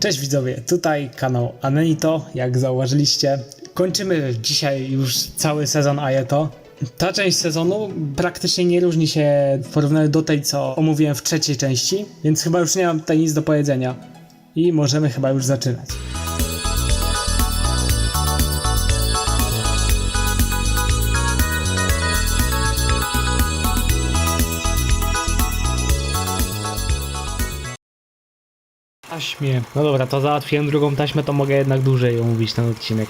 Cześć widzowie, tutaj kanał Anenito, jak zauważyliście. Kończymy dzisiaj już cały sezon Aeto. Ta część sezonu praktycznie nie różni się w porównaniu do tej, co omówiłem w trzeciej części, więc chyba już nie mam tutaj nic do powiedzenia. I możemy chyba już zaczynać. Taśmie. No dobra, to załatwiłem drugą taśmę, to mogę jednak dłużej omówić ten odcinek.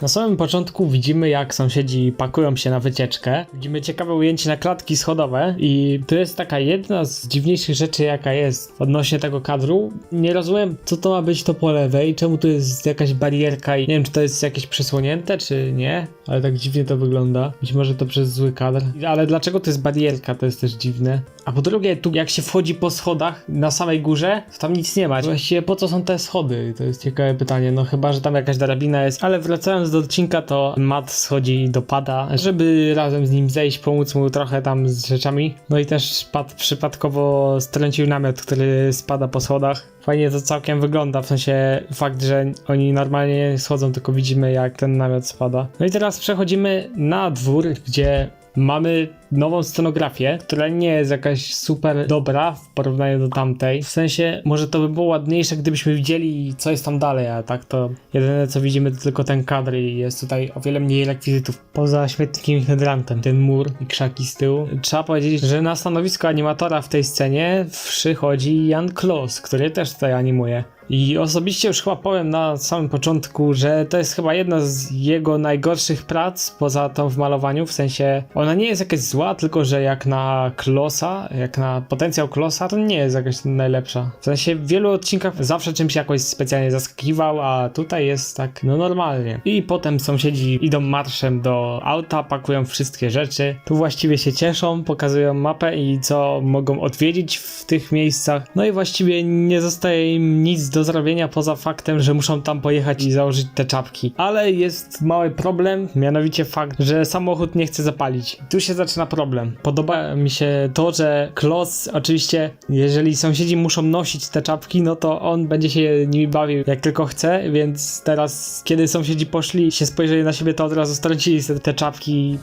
Na samym początku widzimy, jak sąsiedzi pakują się na wycieczkę. Widzimy ciekawe ujęcie na klatki schodowe i to jest taka jedna z dziwniejszych rzeczy, jaka jest odnośnie tego kadru. Nie rozumiem, co to ma być to po lewej, czemu tu jest jakaś barierka i nie wiem, czy to jest jakieś przesłonięte, czy nie, ale tak dziwnie to wygląda. Być może to przez zły kadr, ale dlaczego to jest barierka, to jest też dziwne. A po drugie, tu jak się wchodzi po schodach na samej górze, to tam nic nie ma. Właściwie po co są te schody? To jest ciekawe pytanie, no chyba, że tam jakaś drabina jest, ale wracając do odcinka, to Matt schodzi do Pada, żeby razem z nim zejść, pomóc mu trochę tam z rzeczami. No i też Pad przypadkowo strącił namiot, który spada po schodach. Fajnie to całkiem wygląda, w sensie fakt, że oni normalnie nie schodzą, tylko widzimy, jak ten namiot spada. No i teraz przechodzimy na dwór, gdzie mamy nową scenografię, która nie jest jakaś super dobra w porównaniu do tamtej. W sensie, może to by było ładniejsze, gdybyśmy widzieli, co jest tam dalej, a tak to jedyne, co widzimy, to tylko ten kadr i jest tutaj o wiele mniej rekwizytów. Poza śmietnikiem i hydrantem. Ten mur i krzaki z tyłu. Trzeba powiedzieć, że na stanowisko animatora w tej scenie przychodzi Jan Klos, który też tutaj animuje. I osobiście już chyba powiem na samym początku, że to jest chyba jedna z jego najgorszych prac poza tą w malowaniu, w sensie ona nie jest jakaś zła, tylko że jak na Klosa, jak na potencjał Klosa, to nie jest jakaś najlepsza. W sensie w wielu odcinkach zawsze czymś jakoś specjalnie zaskakiwał, a tutaj jest tak no normalnie. I potem sąsiedzi idą marszem do auta, pakują wszystkie rzeczy. Tu właściwie się cieszą, pokazują mapę i co mogą odwiedzić w tych miejscach. No i właściwie nie zostaje im nic do zrobienia poza faktem, że muszą tam pojechać i założyć te czapki. Ale jest mały problem, mianowicie fakt, że samochód nie chce zapalić. Tu się zaczyna problem. Podoba mi się to, że Klos, oczywiście, jeżeli sąsiedzi muszą nosić te czapki, no to on będzie się nimi bawił jak tylko chce, więc teraz, kiedy sąsiedzi poszli, się spojrzeli na siebie, to od razu stracili sobie te czapki.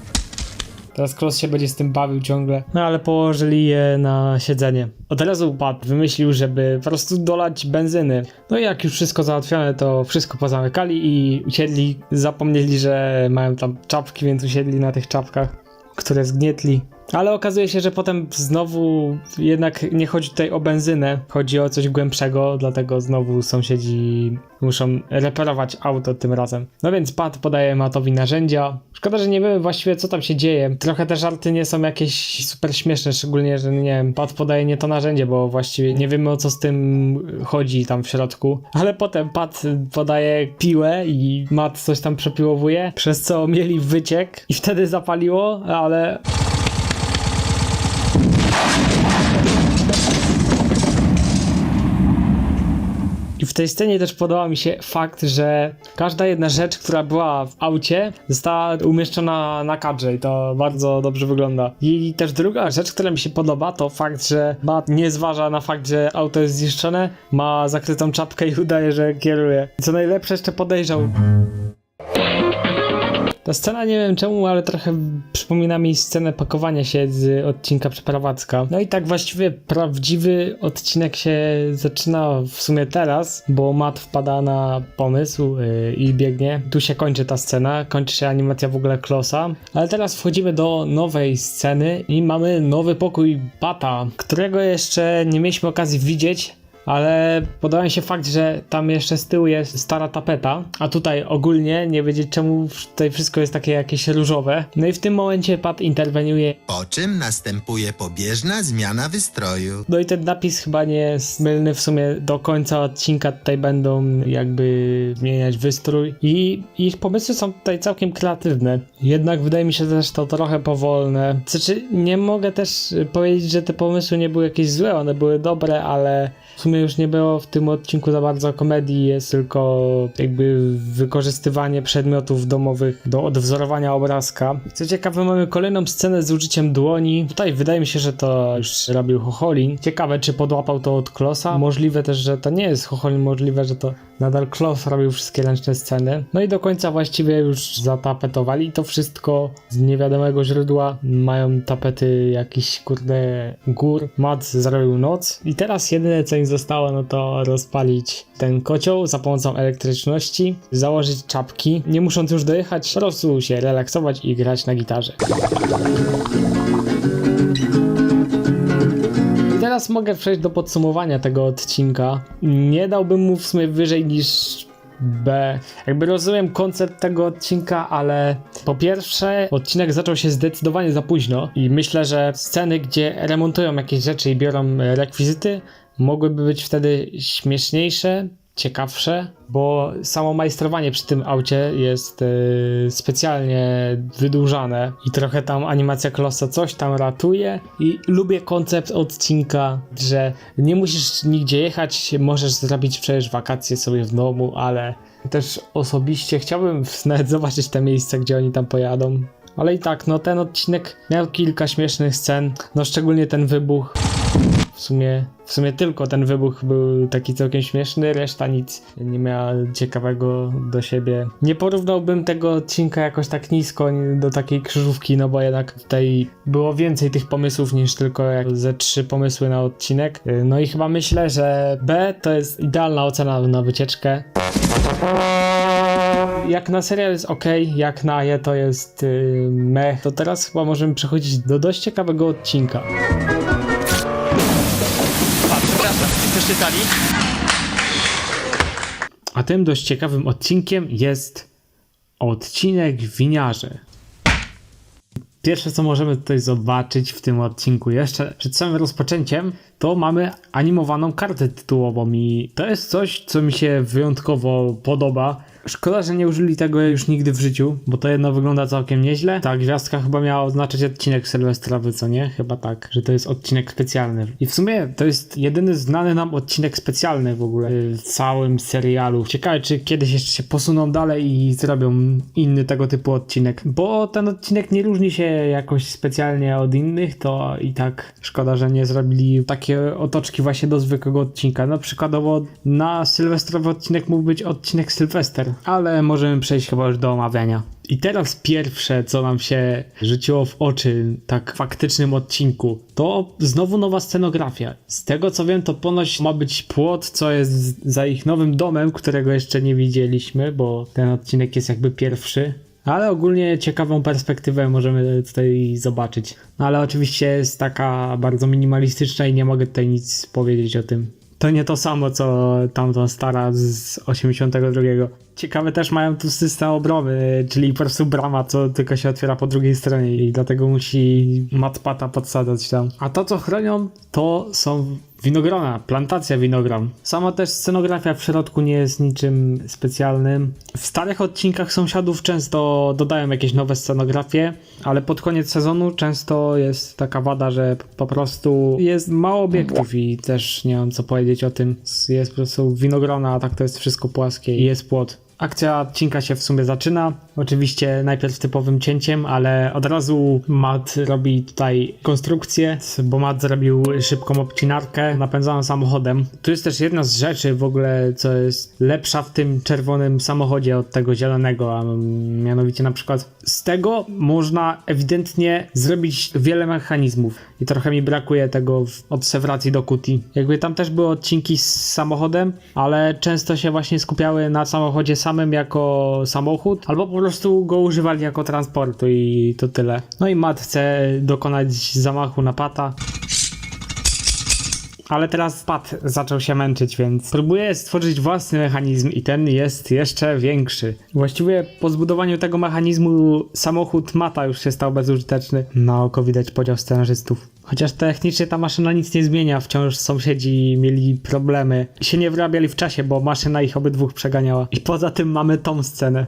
Teraz Klos się będzie z tym bawił ciągle. No ale położyli je na siedzenie. Od razu Pat wymyślił, żeby po prostu dolać benzyny. No i jak już wszystko załatwione, to wszystko pozamykali i usiedli. Zapomnieli, że mają tam czapki, więc usiedli na tych czapkach, które zgnietli. Ale okazuje się, że potem znowu jednak nie chodzi tutaj o benzynę, chodzi o coś głębszego, dlatego znowu sąsiedzi muszą reperować auto tym razem. No więc Pat podaje Mattowi narzędzia. Szkoda, że nie wiemy właściwie, co tam się dzieje. Trochę te żarty nie są jakieś super śmieszne, szczególnie, że nie wiem, Pat podaje nie to narzędzie, bo właściwie nie wiemy, o co z tym chodzi tam w środku. Ale potem Pat podaje piłę i Matt coś tam przepiłowuje, przez co mieli wyciek i wtedy zapaliło, ale... I w tej scenie też podoba mi się fakt, że każda jedna rzecz, która była w aucie, została umieszczona na kadrze i to bardzo dobrze wygląda. I też druga rzecz, która mi się podoba, to fakt, że Matt nie zważa na fakt, że auto jest zniszczone, ma zakrytą czapkę i udaje, że kieruje. Co najlepsze, jeszcze podejrzał. Ta scena, nie wiem czemu, ale trochę przypomina mi scenę pakowania się z odcinka Przeprowadzka. No i tak właściwie prawdziwy odcinek się zaczyna w sumie teraz, bo Matt wpada na pomysł i biegnie. Tu się kończy ta scena, kończy się animacja w ogóle Klosa. Ale teraz wchodzimy do nowej sceny i mamy nowy pokój Pata, którego jeszcze nie mieliśmy okazji widzieć. Ale podoba mi się fakt, że tam jeszcze z tyłu jest stara tapeta, a tutaj ogólnie nie wiedzieć czemu tutaj wszystko jest takie jakieś różowe. No i w tym momencie Pat interweniuje. Po czym następuje pobieżna zmiana wystroju. No i ten napis chyba nie jest mylny, w sumie do końca odcinka tutaj będą jakby zmieniać wystrój i ich pomysły są tutaj całkiem kreatywne. Jednak wydaje mi się też to trochę powolne. Znaczy nie mogę też powiedzieć, że te pomysły nie były jakieś złe, one były dobre, ale w sumie sumie już nie było w tym odcinku za bardzo komedii, jest tylko jakby wykorzystywanie przedmiotów domowych do odwzorowania obrazka. Co ciekawe, mamy kolejną scenę z użyciem dłoni. Tutaj wydaje mi się, że to już robił Chocholin. Ciekawe, czy podłapał to od Klossa. Możliwe też, że to nie jest Chocholin, możliwe, że to nadal Kloss robił wszystkie ręczne sceny. No i do końca właściwie już zatapetowali to wszystko z niewiadomego źródła. Mają tapety jakichś kurde gór. Matt zrobił noc i teraz jedyne co im zostało, no to rozpalić ten kocioł za pomocą elektryczności, założyć czapki, nie musząc już dojechać, po prostu się relaksować i grać na gitarze. I teraz mogę przejść do podsumowania tego odcinka. Nie dałbym mu w sumie wyżej niż B. Jakby rozumiem koncept tego odcinka, ale po pierwsze odcinek zaczął się zdecydowanie za późno i myślę, że sceny, gdzie remontują jakieś rzeczy i biorą rekwizyty, mogłyby być wtedy śmieszniejsze, ciekawsze, bo samo majstrowanie przy tym aucie jest specjalnie wydłużane i trochę tam animacja Klossa coś tam ratuje i lubię koncept odcinka, że nie musisz nigdzie jechać, możesz zrobić przecież wakacje sobie w domu, ale też osobiście chciałbym nawet zobaczyć te miejsca, gdzie oni tam pojadą. Ale i tak, no ten odcinek miał kilka śmiesznych scen, no szczególnie ten wybuch. W sumie tylko ten wybuch był taki całkiem śmieszny, reszta nic nie miała ciekawego do siebie. Nie porównałbym tego odcinka jakoś tak nisko do takiej krzyżówki, no bo jednak tutaj było więcej tych pomysłów niż tylko jak ze 3 pomysły na odcinek. No i chyba myślę, że B to jest idealna ocena na wycieczkę. Jak na serial jest ok, jak na je to jest mech, to teraz chyba możemy przechodzić do dość ciekawego odcinka. Przepraszam, coś czytali? A tym dość ciekawym odcinkiem jest odcinek Winiarze. Pierwsze co możemy tutaj zobaczyć w tym odcinku jeszcze przed samym rozpoczęciem, to mamy animowaną kartę tytułową i to jest coś, co mi się wyjątkowo podoba. Szkoda, że nie użyli tego już nigdy w życiu, bo to jedno wygląda całkiem nieźle. Ta gwiazdka chyba miała oznaczać odcinek sylwestrowy, co nie? Chyba tak, że to jest odcinek specjalny. I w sumie to jest jedyny znany nam odcinek specjalny w ogóle w całym serialu. Ciekawe, czy kiedyś jeszcze się posuną dalej i zrobią inny tego typu odcinek, bo ten odcinek nie różni się jakoś specjalnie od innych, to i tak szkoda, że nie zrobili takie otoczki właśnie do zwykłego odcinka. No przykładowo na sylwestrowy odcinek mógł być odcinek Sylwester, ale możemy przejść chyba już do omawiania. I teraz pierwsze, co nam się rzuciło w oczy tak w faktycznym odcinku, to znowu nowa scenografia. Z tego co wiem, to ponoć ma być płot, co jest za ich nowym domem, którego jeszcze nie widzieliśmy, bo ten odcinek jest jakby pierwszy. Ale ogólnie ciekawą perspektywę możemy tutaj zobaczyć. No ale oczywiście jest taka bardzo minimalistyczna i nie mogę tutaj nic powiedzieć o tym. To nie to samo, co tamta stara z 82. Ciekawe też mają tu system obrony, czyli po prostu brama, co tylko się otwiera po drugiej stronie i dlatego musi matpata podsadzać tam. A to, co chronią, to są winogrona, plantacja winogron. Sama też scenografia w środku nie jest niczym specjalnym. W starych odcinkach Sąsiadów często dodają jakieś nowe scenografie, ale pod koniec sezonu często jest taka wada, że po prostu jest mało obiektów i też nie mam co powiedzieć o tym. Jest po prostu winogrona, a tak to jest wszystko płaskie i jest płot. Akcja odcinka się w sumie zaczyna, oczywiście najpierw typowym cięciem, ale od razu Matt robi tutaj konstrukcję, bo Matt zrobił szybką obcinarkę napędzaną samochodem. Tu jest też jedna z rzeczy w ogóle, co jest lepsza w tym czerwonym samochodzie od tego zielonego, a mianowicie na przykład z tego można ewidentnie zrobić wiele mechanizmów i trochę mi brakuje tego od Sewracji do Kuti. Jakby tam też były odcinki z samochodem, ale często się właśnie skupiały na samochodzie samym jako samochód, albo po prostu go używali jako transportu i to tyle. No i Matt chce dokonać zamachu na Pata. Ale teraz Pat zaczął się męczyć, więc próbuje stworzyć własny mechanizm i ten jest jeszcze większy. Właściwie po zbudowaniu tego mechanizmu samochód Mata już się stał bezużyteczny. Na oko widać podział scenarzystów. Chociaż technicznie ta maszyna nic nie zmienia, wciąż sąsiedzi mieli problemy. Się nie wyrabiali w czasie, bo maszyna ich obydwóch przeganiała. I poza tym mamy tą scenę.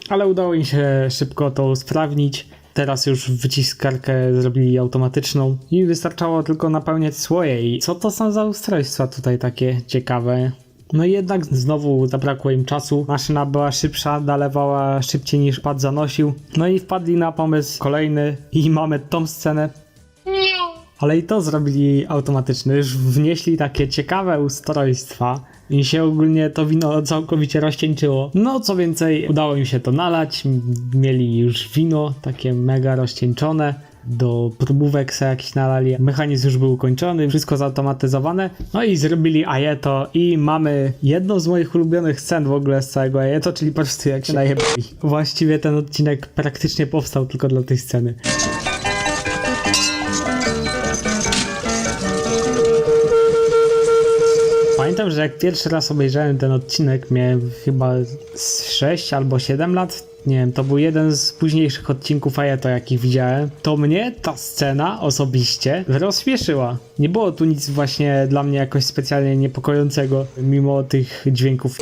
Ale udało im się szybko to usprawnić. Teraz już wyciskarkę zrobili automatyczną i wystarczało tylko napełniać słoje. I co to są za ustrojstwa tutaj takie ciekawe? No i jednak znowu zabrakło im czasu. Maszyna była szybsza, dolewała szybciej niż pad zanosił. No i wpadli na pomysł kolejny i mamy tą scenę. Ale i to zrobili automatycznie. Już wnieśli takie ciekawe ustrojstwa i się ogólnie to wino całkowicie rozcieńczyło. No co więcej, udało im się to nalać. Mieli już wino takie mega rozcieńczone. Do próbówek se jakiś nalali. Mechanizm już był ukończony, wszystko zautomatyzowane. No i zrobili Ajeto i mamy jedną z moich ulubionych scen w ogóle z całego Ajeto, czyli po prostu jak się najebali. Właściwie ten odcinek praktycznie powstał tylko dla tej sceny. Pamiętam, że jak pierwszy raz obejrzałem ten odcinek, miałem chyba z 6 albo 7 lat. Nie wiem, to był jeden z późniejszych odcinków Ajeto, jakich widziałem. To mnie ta scena osobiście rozśmieszyła. Nie było tu nic właśnie dla mnie jakoś specjalnie niepokojącego, mimo tych dźwięków.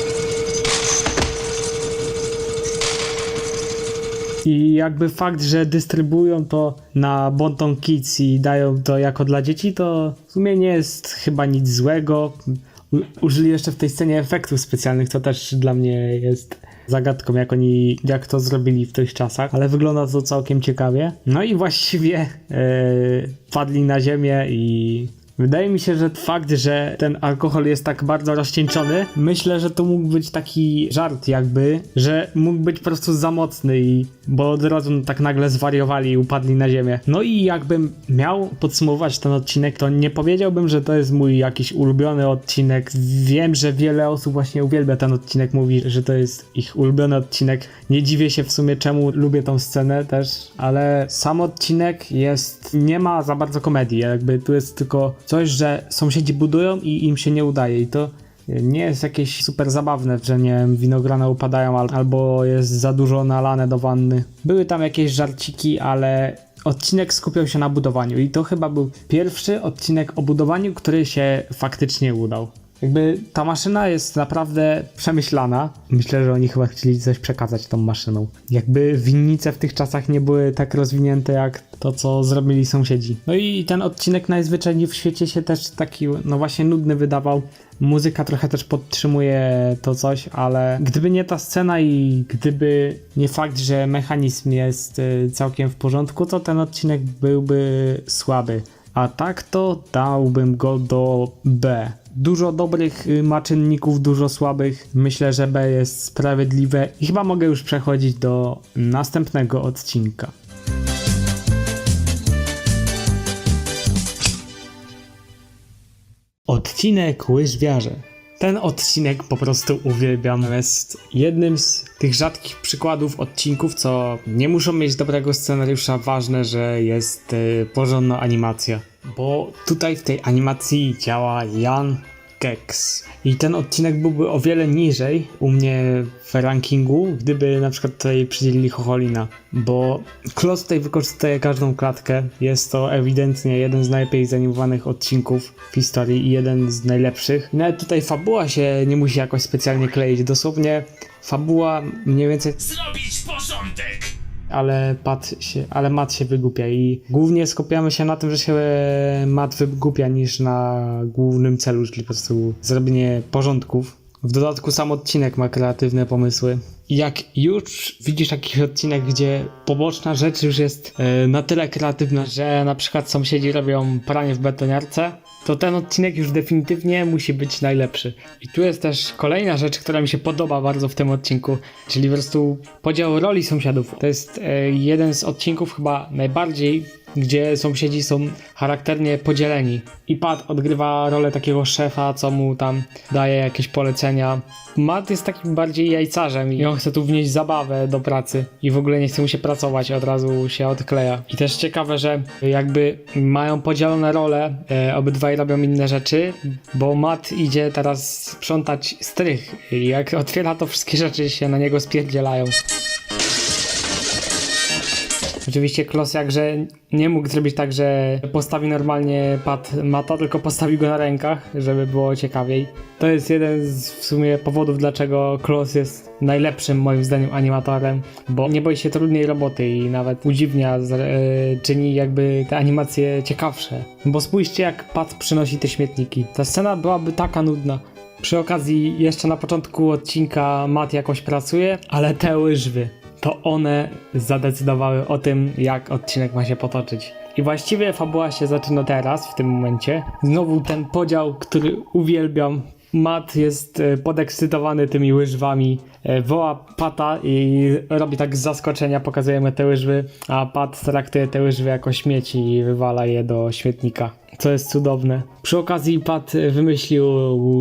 I jakby fakt, że dystrybuują to na Bonton Kids i dają to jako dla dzieci, to w sumie nie jest chyba nic złego. Użyli jeszcze w tej scenie efektów specjalnych, co też dla mnie jest zagadką, jak to zrobili w tych czasach, ale wygląda to całkiem ciekawie. No i właściwie padli na ziemię i wydaje mi się, że fakt, że ten alkohol jest tak bardzo rozcieńczony, myślę, że to mógł być taki żart jakby, że mógł być po prostu za mocny bo od razu tak nagle zwariowali i upadli na ziemię. No i jakbym miał podsumować ten odcinek, to nie powiedziałbym, że to jest mój jakiś ulubiony odcinek. Wiem, że wiele osób właśnie uwielbia ten odcinek, mówi, że to jest ich ulubiony odcinek. Nie dziwię się w sumie, czemu lubię tą scenę też, ale sam odcinek nie ma za bardzo komedii, jakby tu jest tylko coś, że sąsiedzi budują i im się nie udaje i to nie jest jakieś super zabawne, że nie wiem, winogrona upadają albo jest za dużo nalane do wanny. Były tam jakieś żarciki, ale odcinek skupiał się na budowaniu i to chyba był pierwszy odcinek o budowaniu, który się faktycznie udał. Jakby ta maszyna jest naprawdę przemyślana. Myślę, że oni chyba chcieli coś przekazać tą maszyną. Jakby winnice w tych czasach nie były tak rozwinięte jak to, co zrobili sąsiedzi. No i ten odcinek najzwyczajniej w świecie się też taki, no właśnie nudny wydawał. Muzyka trochę też podtrzymuje to coś, ale gdyby nie ta scena i gdyby nie fakt, że mechanizm jest całkiem w porządku, to ten odcinek byłby słaby. A tak to dałbym go do B. Dużo dobrych ma czynników, dużo słabych. Myślę, że B jest sprawiedliwe i chyba mogę już przechodzić do następnego odcinka. Odcinek Łyżwiarze. Ten odcinek po prostu uwielbiam. Jest jednym z tych rzadkich przykładów odcinków, co nie muszą mieć dobrego scenariusza. Ważne, że jest porządna animacja. Bo tutaj w tej animacji działa Jan Keks. I ten odcinek byłby o wiele niżej u mnie w rankingu, gdyby na przykład tutaj przydzielili Chocholina. Bo Kloss tutaj wykorzystuje każdą klatkę. Jest to ewidentnie jeden z najlepiej zanimowanych odcinków w historii i jeden z najlepszych. Nawet tutaj fabuła się nie musi jakoś specjalnie kleić. Dosłownie fabuła mniej więcej Zrobić porządek! ale Matt się wygłupia i głównie skupiamy się na tym, że się Matt wygłupia niż na głównym celu, czyli po prostu zrobienie porządków. W dodatku sam odcinek ma kreatywne pomysły. I jak już widzisz jakiś odcinek, gdzie poboczna rzecz już jest na tyle kreatywna, że na przykład sąsiedzi robią pranie w betoniarce, to ten odcinek już definitywnie musi być najlepszy. I tu jest też kolejna rzecz, która mi się podoba bardzo w tym odcinku, czyli po prostu podział roli sąsiadów. To jest jeden z odcinków chyba najbardziej, gdzie sąsiedzi są charakternie podzieleni. I Pat odgrywa rolę takiego szefa, co mu tam daje jakieś polecenia. Matt jest takim bardziej jajcarzem i on chce tu wnieść zabawę do pracy i w ogóle nie chce mu się pracować, od razu się odkleja. I też ciekawe, że jakby mają podzielone role, obydwaj robią inne rzeczy, bo Matt idzie teraz sprzątać strych i jak otwiera, to wszystkie rzeczy się na niego spierdzielają. Oczywiście Klos jakże nie mógł zrobić tak, że postawi normalnie pad Mata, tylko postawi go na rękach, żeby było ciekawiej. To jest jeden z w sumie powodów, dlaczego Klos jest najlepszym moim zdaniem animatorem, bo nie boi się trudnej roboty i nawet udziwnia, czyni jakby te animacje ciekawsze. Bo spójrzcie, jak pad przynosi te śmietniki. Ta scena byłaby taka nudna. Przy okazji jeszcze na początku odcinka Mat jakoś pracuje, ale te łyżwy, to one zadecydowały o tym, jak odcinek ma się potoczyć. I właściwie fabuła się zaczyna teraz, w tym momencie. Znowu ten podział, który uwielbiam. Mat jest podekscytowany tymi łyżwami, woła Pata i robi tak z zaskoczenia, pokazujemy te łyżwy, a Pat traktuje te łyżwy jako śmieci i wywala je do śmietnika. Co jest cudowne. Przy okazji Pat wymyślił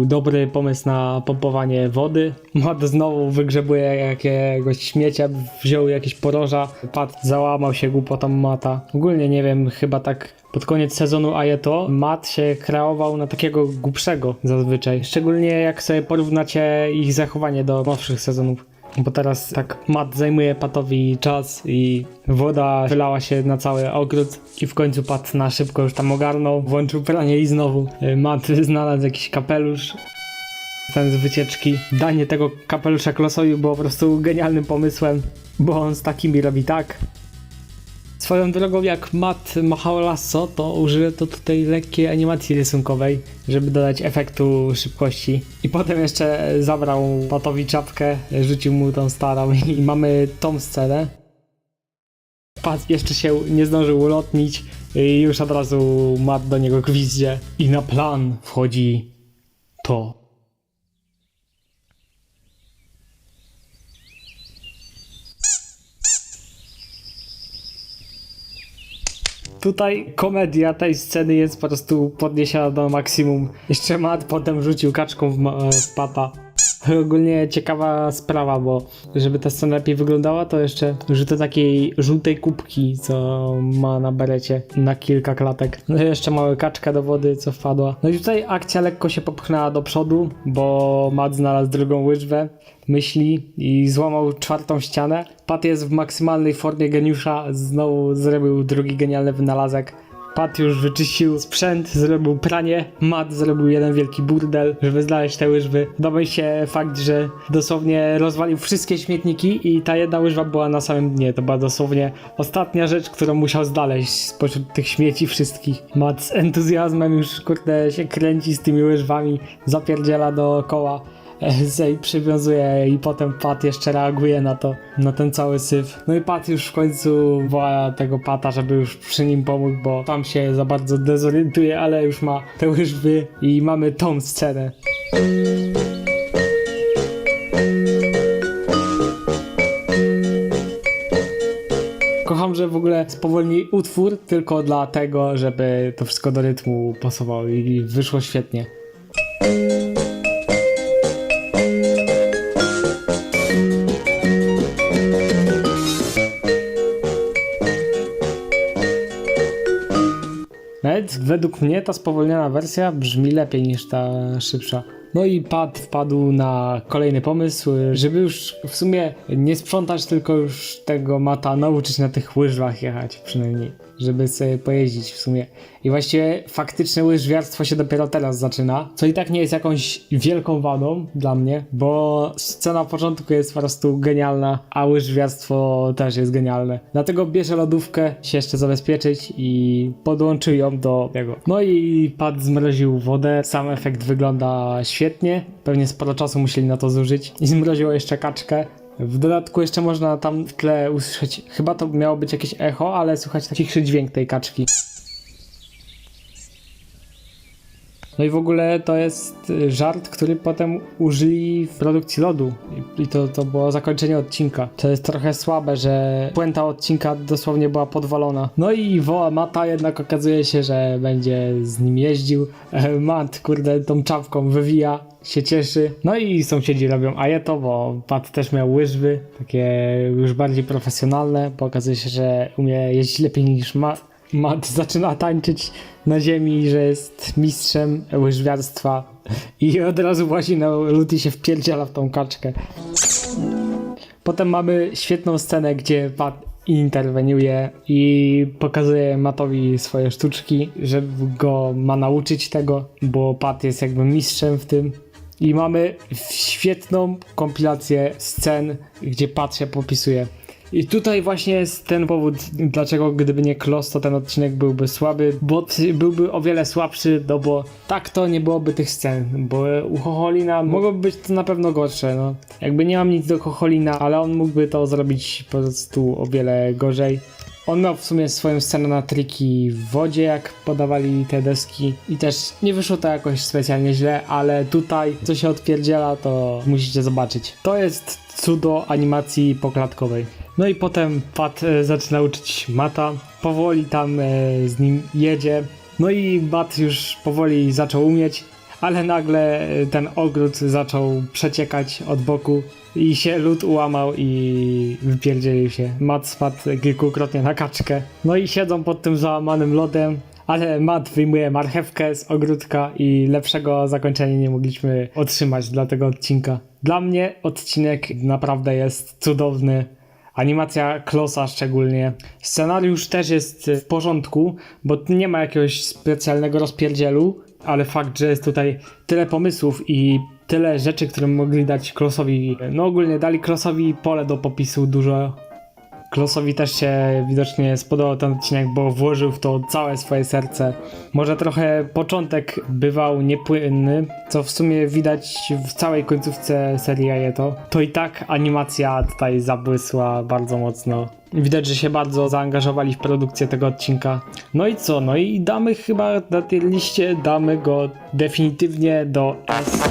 dobry pomysł na pompowanie wody. Mat znowu wygrzebuje jakiegoś śmiecia, wziął jakieś poroża. Pat załamał się głupotą Mata. Ogólnie nie wiem, chyba tak pod koniec sezonu Ajeto Mat się kreował na takiego głupszego zazwyczaj. Szczególnie jak sobie porównacie ich zachowanie do nowszych sezonów. Bo teraz tak Mat zajmuje Patowi czas i woda wylała się na cały ogród i w końcu Pat na szybko już tam ogarnął, włączył pranie i znowu Mat znalazł jakiś kapelusz. Ten z wycieczki. Danie tego kapelusza Klosowi było po prostu genialnym pomysłem, bo on z takimi robi tak. Swoją drogą, jak Mat machał lasso, to użyłem to tutaj lekkiej animacji rysunkowej, żeby dodać efektu szybkości. I potem jeszcze zabrał Patowi czapkę, rzucił mu tą starą i mamy tą scenę. Pat jeszcze się nie zdążył ulotnić i już od razu Mat do niego gwizdzie. I na plan wchodzi to. Tutaj komedia tej sceny jest po prostu podniesiona do maksimum. Jeszcze Mat potem rzucił kaczką w Pata. Ogólnie ciekawa sprawa, bo żeby ta scena lepiej wyglądała, to jeszcze użyto takiej żółtej kubki, co ma na berecie na kilka klatek. No i jeszcze małe kaczka do wody, co wpadła. No i tutaj akcja lekko się popchnęła do przodu, bo Mat znalazł drugą łyżwę, myśli i złamał czwartą ścianę. Pat jest w maksymalnej formie geniusza, znowu zrobił drugi genialny wynalazek. Pat już wyczyścił sprzęt, zrobił pranie, Mat zrobił jeden wielki burdel, żeby znaleźć te łyżwy. Podoba się fakt, że dosłownie rozwalił wszystkie śmietniki i ta jedna łyżwa była na samym dnie. To była dosłownie ostatnia rzecz, którą musiał znaleźć spośród tych śmieci wszystkich. Mat z entuzjazmem już kurde się kręci z tymi łyżwami, zapierdziela dookoła. I przywiązuje i potem Pat jeszcze reaguje na to, na ten cały syf. No i Pat już w końcu woła tego Pata, żeby już przy nim pomógł, bo tam się za bardzo dezorientuje, ale już ma te łyżwy i mamy tą scenę. Kocham, że w ogóle spowolni utwór tylko dlatego, żeby to wszystko do rytmu pasowało i wyszło świetnie. Nawet według mnie ta spowolniona wersja brzmi lepiej niż ta szybsza. No i Pat wpadł na kolejny pomysł, żeby już w sumie nie sprzątać, tylko już tego Mata nauczyć na tych łyżwach jechać przynajmniej, żeby sobie pojeździć w sumie. I właściwie faktyczne łyżwiarstwo się dopiero teraz zaczyna, co i tak nie jest jakąś wielką wadą dla mnie, bo scena na początku jest po prostu genialna, a łyżwiarstwo też jest genialne. Dlatego bierze lodówkę, się jeszcze zabezpieczyć i podłączył ją do tego. No i Pat zmroził wodę, sam efekt wygląda świetnie, pewnie sporo czasu musieli na to zużyć i zmroziło jeszcze kaczkę. W dodatku jeszcze można tam w tle usłyszeć, chyba to miało być jakieś echo, ale słychać cichszy dźwięk tej kaczki. No i w ogóle to jest żart, który potem użyli w produkcji lodu i to było zakończenie odcinka. To jest trochę słabe, że puenta odcinka dosłownie była podwalona. No i woła Mata, jednak okazuje się, że będzie z nim jeździł. Mat, kurde, tą czapką wywija, się cieszy. No i sąsiedzi robią ajeto, bo Pat też miał łyżwy, takie już bardziej profesjonalne, bo okazuje się, że umie jeździć lepiej niż Mat. Mat zaczyna tańczyć na ziemi, że jest mistrzem łyżwiarstwa i od razu właśnie na lód i się wpierdziela w tą kaczkę. Potem mamy świetną scenę, gdzie Pat interweniuje i pokazuje Mattowi swoje sztuczki, żeby go ma nauczyć tego, bo Pat jest jakby mistrzem w tym. I mamy świetną kompilację scen, gdzie Pat się popisuje. I tutaj właśnie jest ten powód, dlaczego gdyby nie Kloss, to ten odcinek byłby słaby, bo byłby o wiele słabszy, no bo tak to nie byłoby tych scen, bo u Chocholina mogłoby być to na pewno gorsze, no. Jakby nie mam nic do Chocholina, ale on mógłby to zrobić po prostu o wiele gorzej. On miał w sumie swoją scenę na triki w wodzie, jak podawali te deski i też nie wyszło to jakoś specjalnie źle, ale tutaj co się odpierdziela, to musicie zobaczyć. To jest cudo animacji poklatkowej. No i potem Pat zaczyna uczyć Matta, powoli tam z nim jedzie, no i Matt już powoli zaczął umieć, ale nagle ten ogród zaczął przeciekać od boku i się lód ułamał i wypierdzielił się. Matt spadł kilkukrotnie na kaczkę, no i siedzą pod tym załamanym lodem, ale Matt wyjmuje marchewkę z ogródka i lepszego zakończenia nie mogliśmy otrzymać dla tego odcinka. Dla mnie odcinek naprawdę jest cudowny. Animacja Klossa szczególnie. Scenariusz też jest w porządku, bo nie ma jakiegoś specjalnego rozpierdzielu, ale fakt, że jest tutaj tyle pomysłów i tyle rzeczy, które mogli dać Klossowi. No ogólnie dali Klossowi pole do popisu dużo. Klossowi też się widocznie spodobał ten odcinek, bo włożył w to całe swoje serce. Może trochę początek bywał niepłynny, co w sumie widać w całej końcówce serii Aieto. To i tak animacja tutaj zabłysła bardzo mocno. Widać, że się bardzo zaangażowali w produkcję tego odcinka. No i co? No i damy chyba na tej liście, damy go definitywnie do S.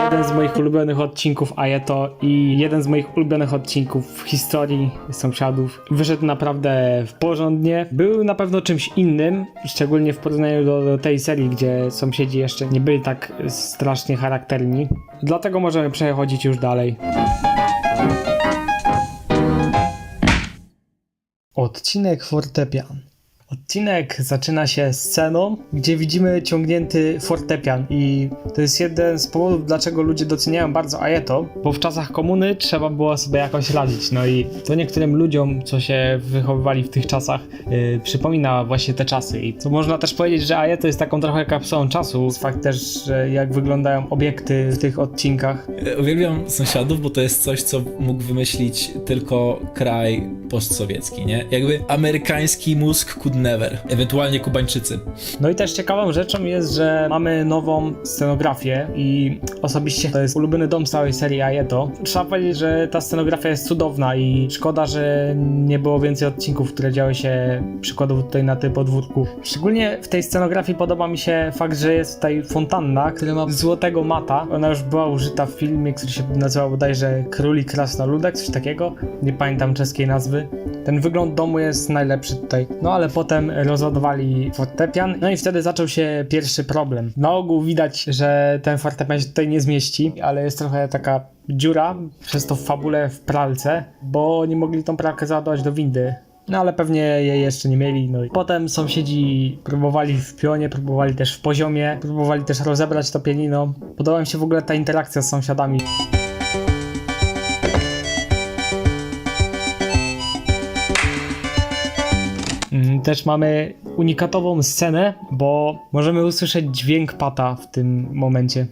Jeden z moich ulubionych odcinków Aieto i jeden z moich ulubionych odcinków w historii Sąsiadów. Wyszedł naprawdę porządnie. Był na pewno czymś innym, szczególnie w porównaniu do tej serii, gdzie sąsiedzi jeszcze nie byli tak strasznie charakterni. Dlatego możemy przechodzić już dalej. Odcinek fortepian. Odcinek zaczyna się sceną, gdzie widzimy ciągnięty fortepian i to jest jeden z powodów, dlaczego ludzie doceniają bardzo Aieto, bo w czasach komuny trzeba było sobie jakoś radzić, no i to niektórym ludziom, co się wychowywali w tych czasach, przypomina właśnie te czasy i co można też powiedzieć, że Aieto jest taką trochę kapsułą czasu, jest fakt też, że jak wyglądają obiekty w tych odcinkach. Uwielbiam Sąsiadów, bo to jest coś, co mógł wymyślić tylko kraj postsowiecki, nie? Jakby amerykański mózg could never, ewentualnie Kubańczycy. No i też ciekawą rzeczą jest, że mamy nową scenografię i osobiście to jest ulubiony dom z całej serii Aieto. Trzeba powiedzieć, że ta scenografia jest cudowna i szkoda, że nie było więcej odcinków, które działy się przykładowo tutaj na tym podwórku. Szczególnie w tej scenografii podoba mi się fakt, że jest tutaj fontanna, która ma złotego mata. Ona już była użyta w filmie, który się nazywał bodajże Króli Krasnoludek, coś takiego. Nie pamiętam czeskiej nazwy. Ten wygląd domu jest najlepszy tutaj. No ale potem rozładowali fortepian, no i wtedy zaczął się pierwszy problem. Na ogół widać, że ten fortepian się tutaj nie zmieści, ale jest trochę taka dziura, przez to w fabule w pralce, bo nie mogli tą pralkę załadować do windy. No ale pewnie jej jeszcze nie mieli, no i potem sąsiedzi próbowali w pionie, próbowali też w poziomie, próbowali też rozebrać to pianino. Podoba mi się w ogóle ta interakcja z sąsiadami. Też mamy unikatową scenę, bo możemy usłyszeć dźwięk Pata w tym momencie.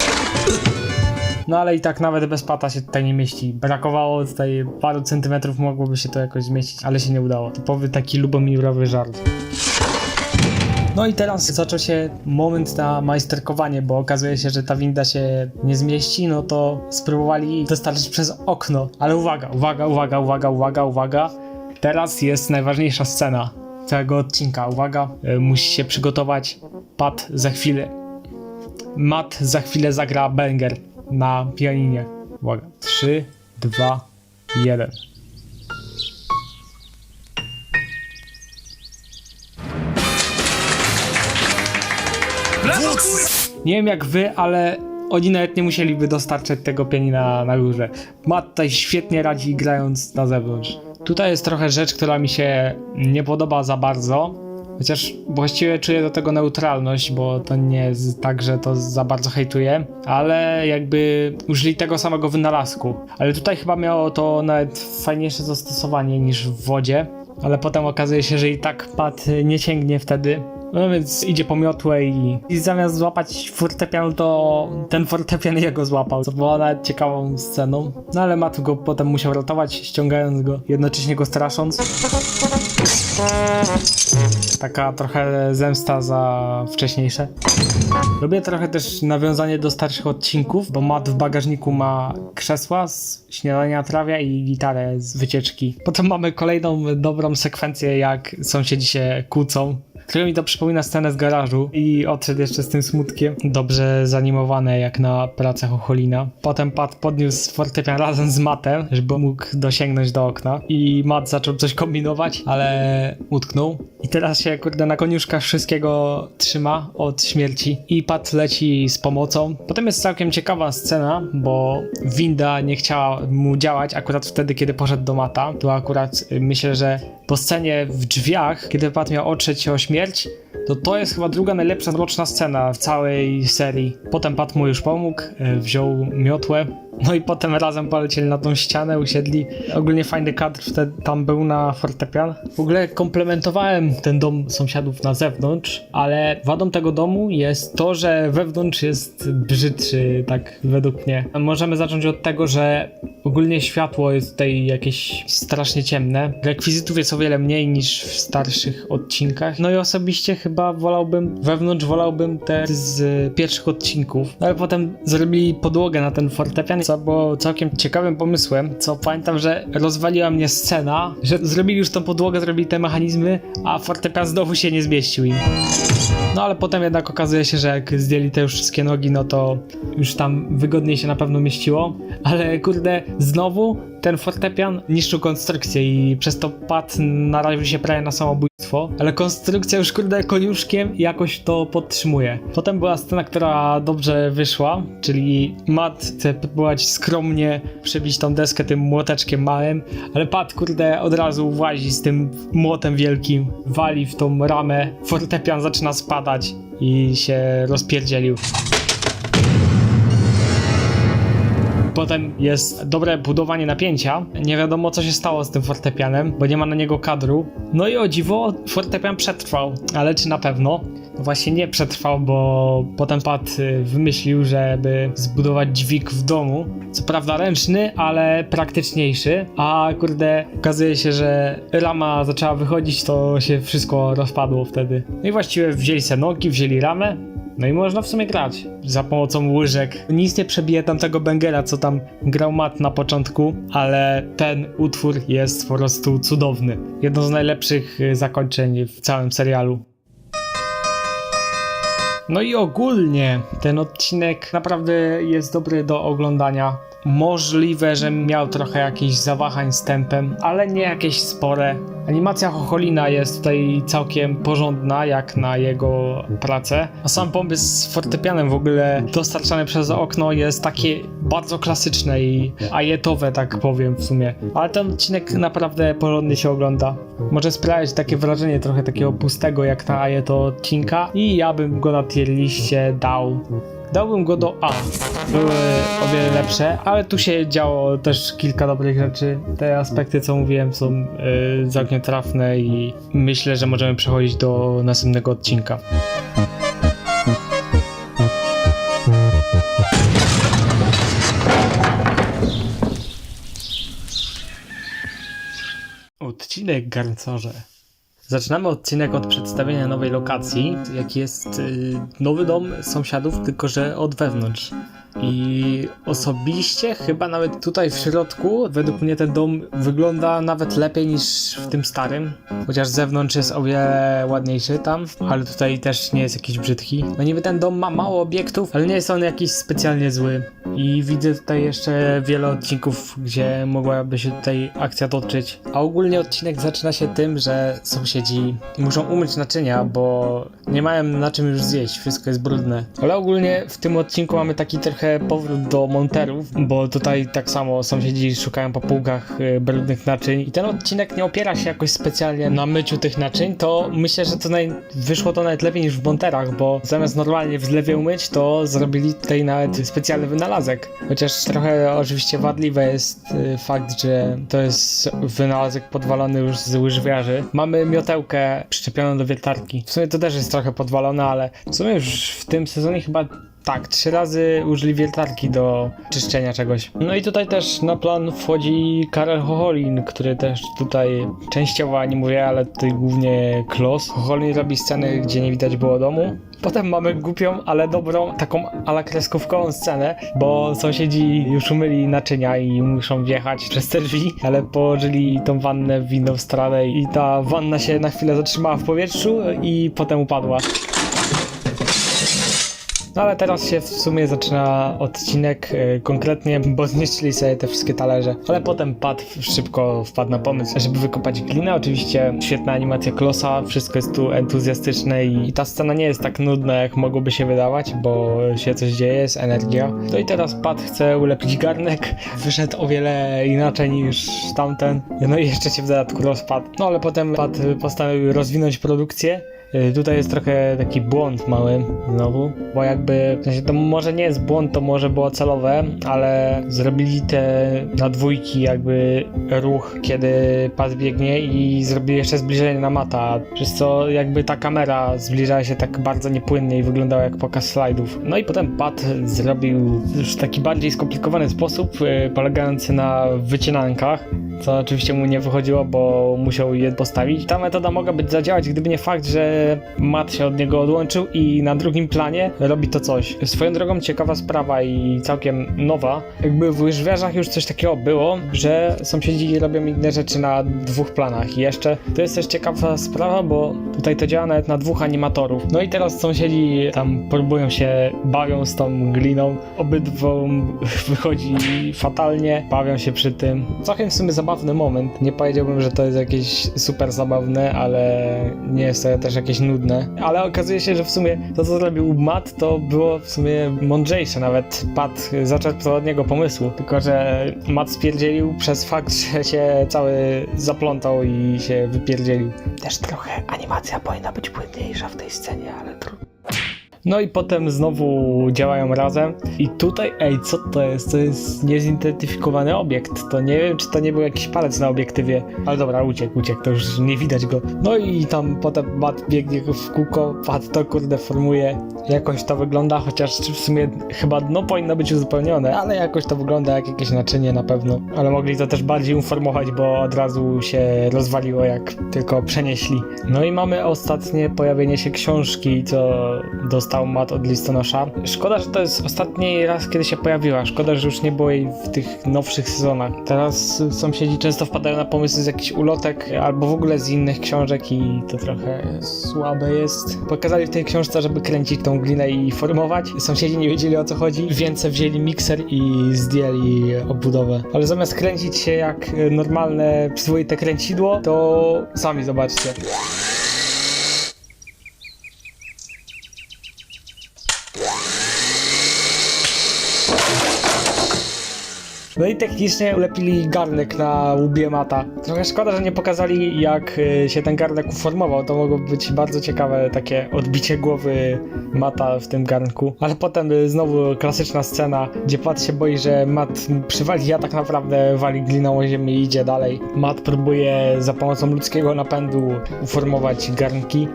No ale i tak nawet bez Pata się tutaj nie mieści. Brakowało tutaj paru centymetrów, mogłoby się to jakoś zmieścić, ale się nie udało. Typowy taki lubomirowy żart. No i teraz zaczął się moment na majsterkowanie, bo okazuje się, że ta winda się nie zmieści, no to spróbowali dostarczyć przez okno. Ale uwaga. Teraz jest najważniejsza scena całego odcinka. Uwaga, musi się przygotować. Matt za chwilę zagra banger na pianinie. Uwaga. 3, 2, 1. Nie wiem jak wy, ale oni nawet nie musieliby dostarczać tego pianina na górze. Matt tutaj świetnie radzi grając na zewnątrz. Tutaj jest trochę rzecz, która mi się nie podoba za bardzo, Chociaż właściwie czuję do tego neutralność, bo to nie jest tak, że to za bardzo hejtuję, ale jakby użyli tego samego wynalazku. Ale tutaj chyba miało to nawet fajniejsze zastosowanie niż w wodzie, ale potem okazuje się, że i tak pad nie sięgnie wtedy. No więc idzie po miotłę i zamiast złapać fortepian, to ten fortepian jego złapał, co było nawet ciekawą sceną. No ale Matt go potem musiał ratować, ściągając go, jednocześnie go strasząc. Taka trochę zemsta za wcześniejsze. Lubię trochę też nawiązanie do starszych odcinków, bo Matt w bagażniku ma krzesła z śniadania trawia i gitarę z wycieczki. Potem mamy kolejną dobrą sekwencję, jak sąsiedzi się kłócą. Trochę mi to przypomina scenę z garażu i odszedł jeszcze z tym smutkiem. Dobrze zanimowane jak na pracach Ocholina. Potem Pat podniósł fortepian razem z Mattem, żeby mógł dosięgnąć do okna. I Matt zaczął coś kombinować, ale utknął. I teraz się kurde na koniuszkach wszystkiego trzyma od śmierci. I Pat leci z pomocą. Potem jest całkiem ciekawa scena, bo winda nie chciała mu działać akurat wtedy, kiedy poszedł do Matta. To akurat myślę, że po scenie w drzwiach, kiedy Pat miał otrzeć się o śmierć, to jest chyba druga najlepsza mroczna scena w całej serii. Potem Pat mu już pomógł, wziął miotłę, no i potem razem polecieli na tą ścianę, usiedli. Ogólnie fajny kadr wtedy tam był na fortepian. W ogóle komplementowałem ten dom sąsiadów na zewnątrz, ale wadą tego domu jest to, że wewnątrz jest brzydszy, tak według mnie. Możemy zacząć od tego, że ogólnie światło jest tutaj jakieś strasznie ciemne. Rekwizytów jest o wiele mniej niż w starszych odcinkach. No i osobiście chyba wolałbym te z pierwszych odcinków. No ale potem zrobili podłogę na ten fortepian, co było całkiem ciekawym pomysłem, co pamiętam, że rozwaliła mnie scena, że zrobili już tą podłogę, zrobili te mechanizmy, a fortepian znowu się nie zmieścił im. No ale potem jednak okazuje się, że jak zdjęli te już wszystkie nogi, no to już tam wygodniej się na pewno mieściło, ale kurde, znowu ten fortepian niszczył konstrukcję i przez to Pat naraził się prawie na samobójstwo, ale konstrukcja już kurde koniuszkiem jakoś to podtrzymuje. Potem była scena, która dobrze wyszła, czyli Matt chce próbować skromnie przebić tą deskę tym młoteczkiem małym, ale Pat kurde od razu włazi z tym młotem wielkim, wali w tą ramę, fortepian zaczyna spadać i się rozpierdzielił. Potem jest dobre budowanie napięcia. Nie wiadomo, co się stało z tym fortepianem, bo nie ma na niego kadru. No i o dziwo, fortepian przetrwał. Ale czy na pewno? No właśnie nie przetrwał, bo potem Pat wymyślił, żeby zbudować dźwig w domu. Co prawda ręczny, ale praktyczniejszy. A kurde, okazuje się, że rama zaczęła wychodzić, to się wszystko rozpadło wtedy. No i właściwie wzięli se nogi, wzięli ramę. No i można w sumie grać za pomocą łyżek. Nic nie przebije tamtego bangera, co tam grał Matt na początku, ale ten utwór jest po prostu cudowny. Jedno z najlepszych zakończeń w całym serialu. No i ogólnie ten odcinek naprawdę jest dobry do oglądania. Możliwe, że miał trochę jakichś zawahań z tempem, ale nie jakieś spore. Animacja Chocholina jest tutaj całkiem porządna, jak na jego pracę. A sam pomysł z fortepianem w ogóle dostarczany przez okno jest takie bardzo klasyczne i ajetowe, tak powiem w sumie. Ale ten odcinek naprawdę porządnie się ogląda. Może sprawiać takie wrażenie trochę takiego pustego jak na ajeto odcinka i ja bym go na tier liście dałbym go do A. Były o wiele lepsze, ale tu się działo też kilka dobrych rzeczy. Te aspekty, co mówiłem, są całkiem trafne i myślę, że możemy przechodzić do następnego odcinka. Odcinek Garncarze. Zaczynamy odcinek od przedstawienia nowej lokacji, jaki jest nowy dom sąsiadów, tylko że od wewnątrz. I osobiście chyba nawet tutaj w środku, według mnie ten dom wygląda nawet lepiej niż w tym starym. Chociaż z zewnątrz jest o wiele ładniejszy tam, ale tutaj też nie jest jakiś brzydki. No niby ten dom ma mało obiektów, ale nie jest on jakiś specjalnie zły. I widzę tutaj jeszcze wiele odcinków, gdzie mogłaby się tutaj akcja toczyć. A ogólnie odcinek zaczyna się tym, że sąsiedzi sąsiedzi muszą umyć naczynia, bo nie mają na czym już zjeść, wszystko jest brudne. Ale ogólnie w tym odcinku mamy taki trochę powrót do monterów, bo tutaj tak samo sąsiedzi szukają po półkach brudnych naczyń i ten odcinek nie opiera się jakoś specjalnie na myciu tych naczyń, to myślę, że to wyszło to nawet lepiej niż w monterach, bo zamiast normalnie w zlewie umyć, to zrobili tutaj nawet specjalny wynalazek. Chociaż trochę oczywiście wadliwy jest fakt, że to jest wynalazek podwalony już z łyżwiarzy. Mamy miotełkę przyczepioną do wiertarki. W sumie to też jest trochę podwalone, ale w sumie już w tym sezonie chyba tak, 3 razy użyli wiertarki do czyszczenia czegoś. No i tutaj też na plan wchodzi Karel Chocholin, który też tutaj częściowo animuje, ale tutaj głównie Klos. Chocholin robi sceny, gdzie nie widać było domu. Potem mamy głupią, ale dobrą, taką ala kreskówkową scenę, bo sąsiedzi już umyli naczynia i muszą wjechać przez te drzwi, ale położyli tą wannę w inną stronę i ta wanna się na chwilę zatrzymała w powietrzu i potem upadła. No ale teraz się w sumie zaczyna odcinek konkretnie, bo zniszczyli sobie te wszystkie talerze. Ale potem szybko wpadł na pomysł, żeby wykopać glinę. Oczywiście świetna animacja Klosa, wszystko jest tu entuzjastyczne i ta scena nie jest tak nudna, jak mogłoby się wydawać, bo się coś dzieje, jest energia. No i teraz Pat chce ulepić garnek. Wyszedł o wiele inaczej niż tamten. No i jeszcze się w dodatku rozpadł. No ale potem Pat postanowił rozwinąć produkcję. Tutaj jest trochę taki błąd mały znowu, bo jakby, w sensie to może nie jest błąd, to może było celowe, ale zrobili te na dwójki jakby ruch, kiedy Pat biegnie i zrobili jeszcze zbliżenie na Mata, przez co jakby ta kamera zbliżała się tak bardzo niepłynnie i wyglądała jak pokaz slajdów. No i potem Pat zrobił już w taki bardziej skomplikowany sposób, polegający na wycinankach, co oczywiście mu nie wychodziło, bo musiał je postawić. Ta metoda mogłaby zadziałać, gdyby nie fakt, że Matt się od niego odłączył i na drugim planie robi to coś. Swoją drogą ciekawa sprawa i całkiem nowa. Jakby w łyżwiarzach już coś takiego było, że sąsiedzi robią inne rzeczy na 2 planach. I jeszcze to jest też ciekawa sprawa, bo tutaj to działa nawet na 2 animatorów. No i teraz sąsiedzi tam próbują się, bawią z tą gliną. Obydwu wychodzi fatalnie, bawią się przy tym. Całkiem w sumie zabawny moment. Nie powiedziałbym, że to jest jakieś super zabawne, ale nie jest to też jakieś nudne. Ale okazuje się, że w sumie to, co zrobił Matt, to było w sumie mądrzejsze. Nawet Pat zaczerpnął od niego pomysłu. Tylko że Matt spierdzielił przez fakt, że się cały zaplątał i się wypierdzielił. Też trochę animacja powinna być płynniejsza w tej scenie, ale trudno. No i potem znowu działają razem i tutaj, co to jest? To jest niezidentyfikowany obiekt. To nie wiem, czy to nie był jakiś palec na obiektywie, ale dobra, uciekł, to już nie widać go. No i tam potem Matt biegnie w kółko, Pat to kurde formuje. Jakoś to wygląda, chociaż w sumie chyba dno powinno być uzupełnione, ale jakoś to wygląda jak jakieś naczynie na pewno. Ale mogli to też bardziej uformować, bo od razu się rozwaliło, jak tylko przenieśli. No i mamy ostatnie pojawienie się książki, co dostał Matt od listonosza. Szkoda, że to jest ostatni raz, kiedy się pojawiła. Szkoda, że już nie było jej w tych nowszych sezonach. Teraz sąsiedzi często wpadają na pomysły z jakichś ulotek albo w ogóle z innych książek i to trochę słabe jest. Pokazali w tej książce, żeby kręcić tą glinę i formować. Sąsiedzi nie wiedzieli, o co chodzi, więc wzięli mikser i zdjęli obudowę. Ale zamiast kręcić się jak normalne, przyzwoite kręcidło, to sami zobaczcie. No i technicznie ulepili garnek na łbie Mata. Trochę szkoda, że nie pokazali, jak się ten garnek uformował. To mogło być bardzo ciekawe takie odbicie głowy Mata w tym garnku. Ale potem znowu klasyczna scena, gdzie Pat się boi, że Matt mu przywali, a tak naprawdę wali gliną o ziemię i idzie dalej. Matt próbuje za pomocą ludzkiego napędu uformować garnki.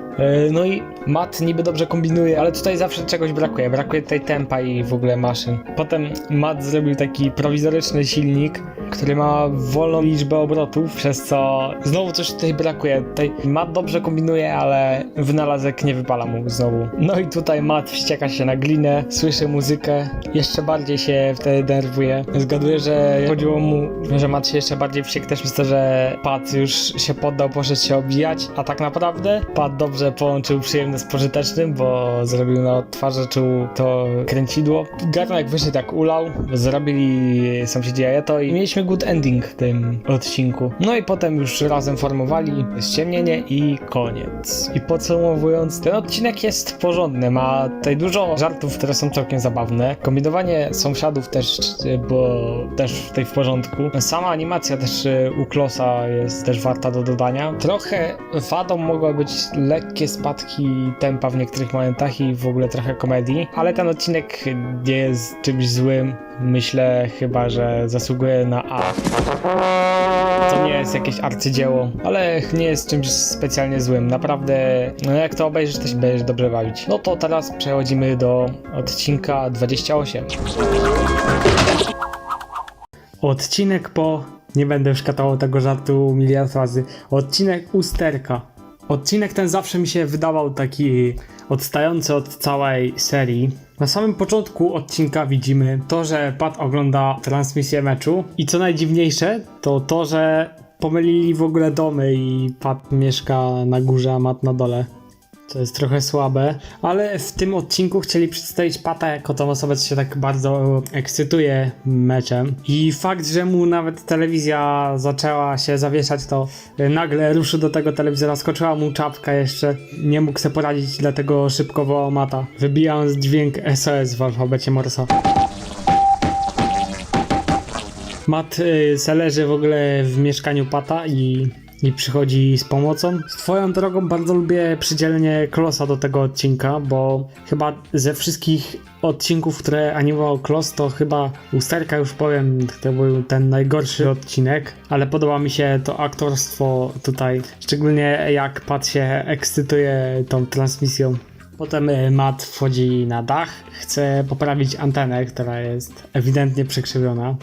No i Matt niby dobrze kombinuje, ale tutaj zawsze czegoś brakuje. Brakuje tutaj tempa i w ogóle maszyn. Potem Matt zrobił taki prowizoryczny silnik, który ma wolną liczbę obrotów, przez co znowu coś tutaj brakuje. Tutaj Matt dobrze kombinuje, ale wynalazek nie wypala mu znowu. No i tutaj Matt wścieka się na glinę, słyszy muzykę, jeszcze bardziej się wtedy denerwuje. Zgaduję, że chodziło mu, że Matt się jeszcze bardziej wściekł też przez to, że Pat już się poddał, poszedł się obijać, a tak naprawdę Pat dobrze połączył przyjemne z pożytecznym, bo zrobił na odtwarzaczu to kręcidło. Garnek wyszedł jak ulał, zrobili tam się dzieje, to i mieliśmy good ending w tym odcinku. No i potem już razem formowali ściemnienie i koniec. I podsumowując, ten odcinek jest porządny, ma tutaj dużo żartów, które są całkiem zabawne. Kombinowanie sąsiadów też, bo też tutaj w porządku. Sama animacja też u Klossa jest też warta do dodania. Trochę wadą mogły być lekkie spadki tempa w niektórych momentach i w ogóle trochę komedii, ale ten odcinek nie jest czymś złym. Myślę chyba, że zasługuje na A. To nie jest jakieś arcydzieło, ale nie jest czymś specjalnie złym. Naprawdę, no jak to obejrzysz, to się będziesz dobrze bawić. No to teraz przechodzimy do odcinka 28. Odcinek po... Nie będę już katował tego żartu miliard razy. Odcinek Usterka. Odcinek ten zawsze mi się wydawał taki odstający od całej serii. Na samym początku odcinka widzimy to, że Pat ogląda transmisję meczu i co najdziwniejsze to, że pomylili w ogóle domy i Pat mieszka na górze, a Matt na dole. To jest trochę słabe, ale w tym odcinku chcieli przedstawić Pata jako tą osobę, co się tak bardzo ekscytuje meczem. I fakt, że mu nawet telewizja zaczęła się zawieszać, to nagle ruszył do tego telewizora, skoczyła mu czapka jeszcze. Nie mógł sobie poradzić, dlatego szybko wołał Mata, wybijając dźwięk SOS w alfabecie Morsa. Matt se leży w ogóle w mieszkaniu Pata i przychodzi z pomocą. Swoją drogą bardzo lubię przydzielenie Klossa do tego odcinka, bo chyba ze wszystkich odcinków, które animował Kloss, to chyba Usterka, już powiem, to był ten najgorszy odcinek, ale podoba mi się to aktorstwo tutaj, szczególnie jak Pat się ekscytuje tą transmisją. Potem Matt wchodzi na dach, chce poprawić antenę, która jest ewidentnie przekrzywiona.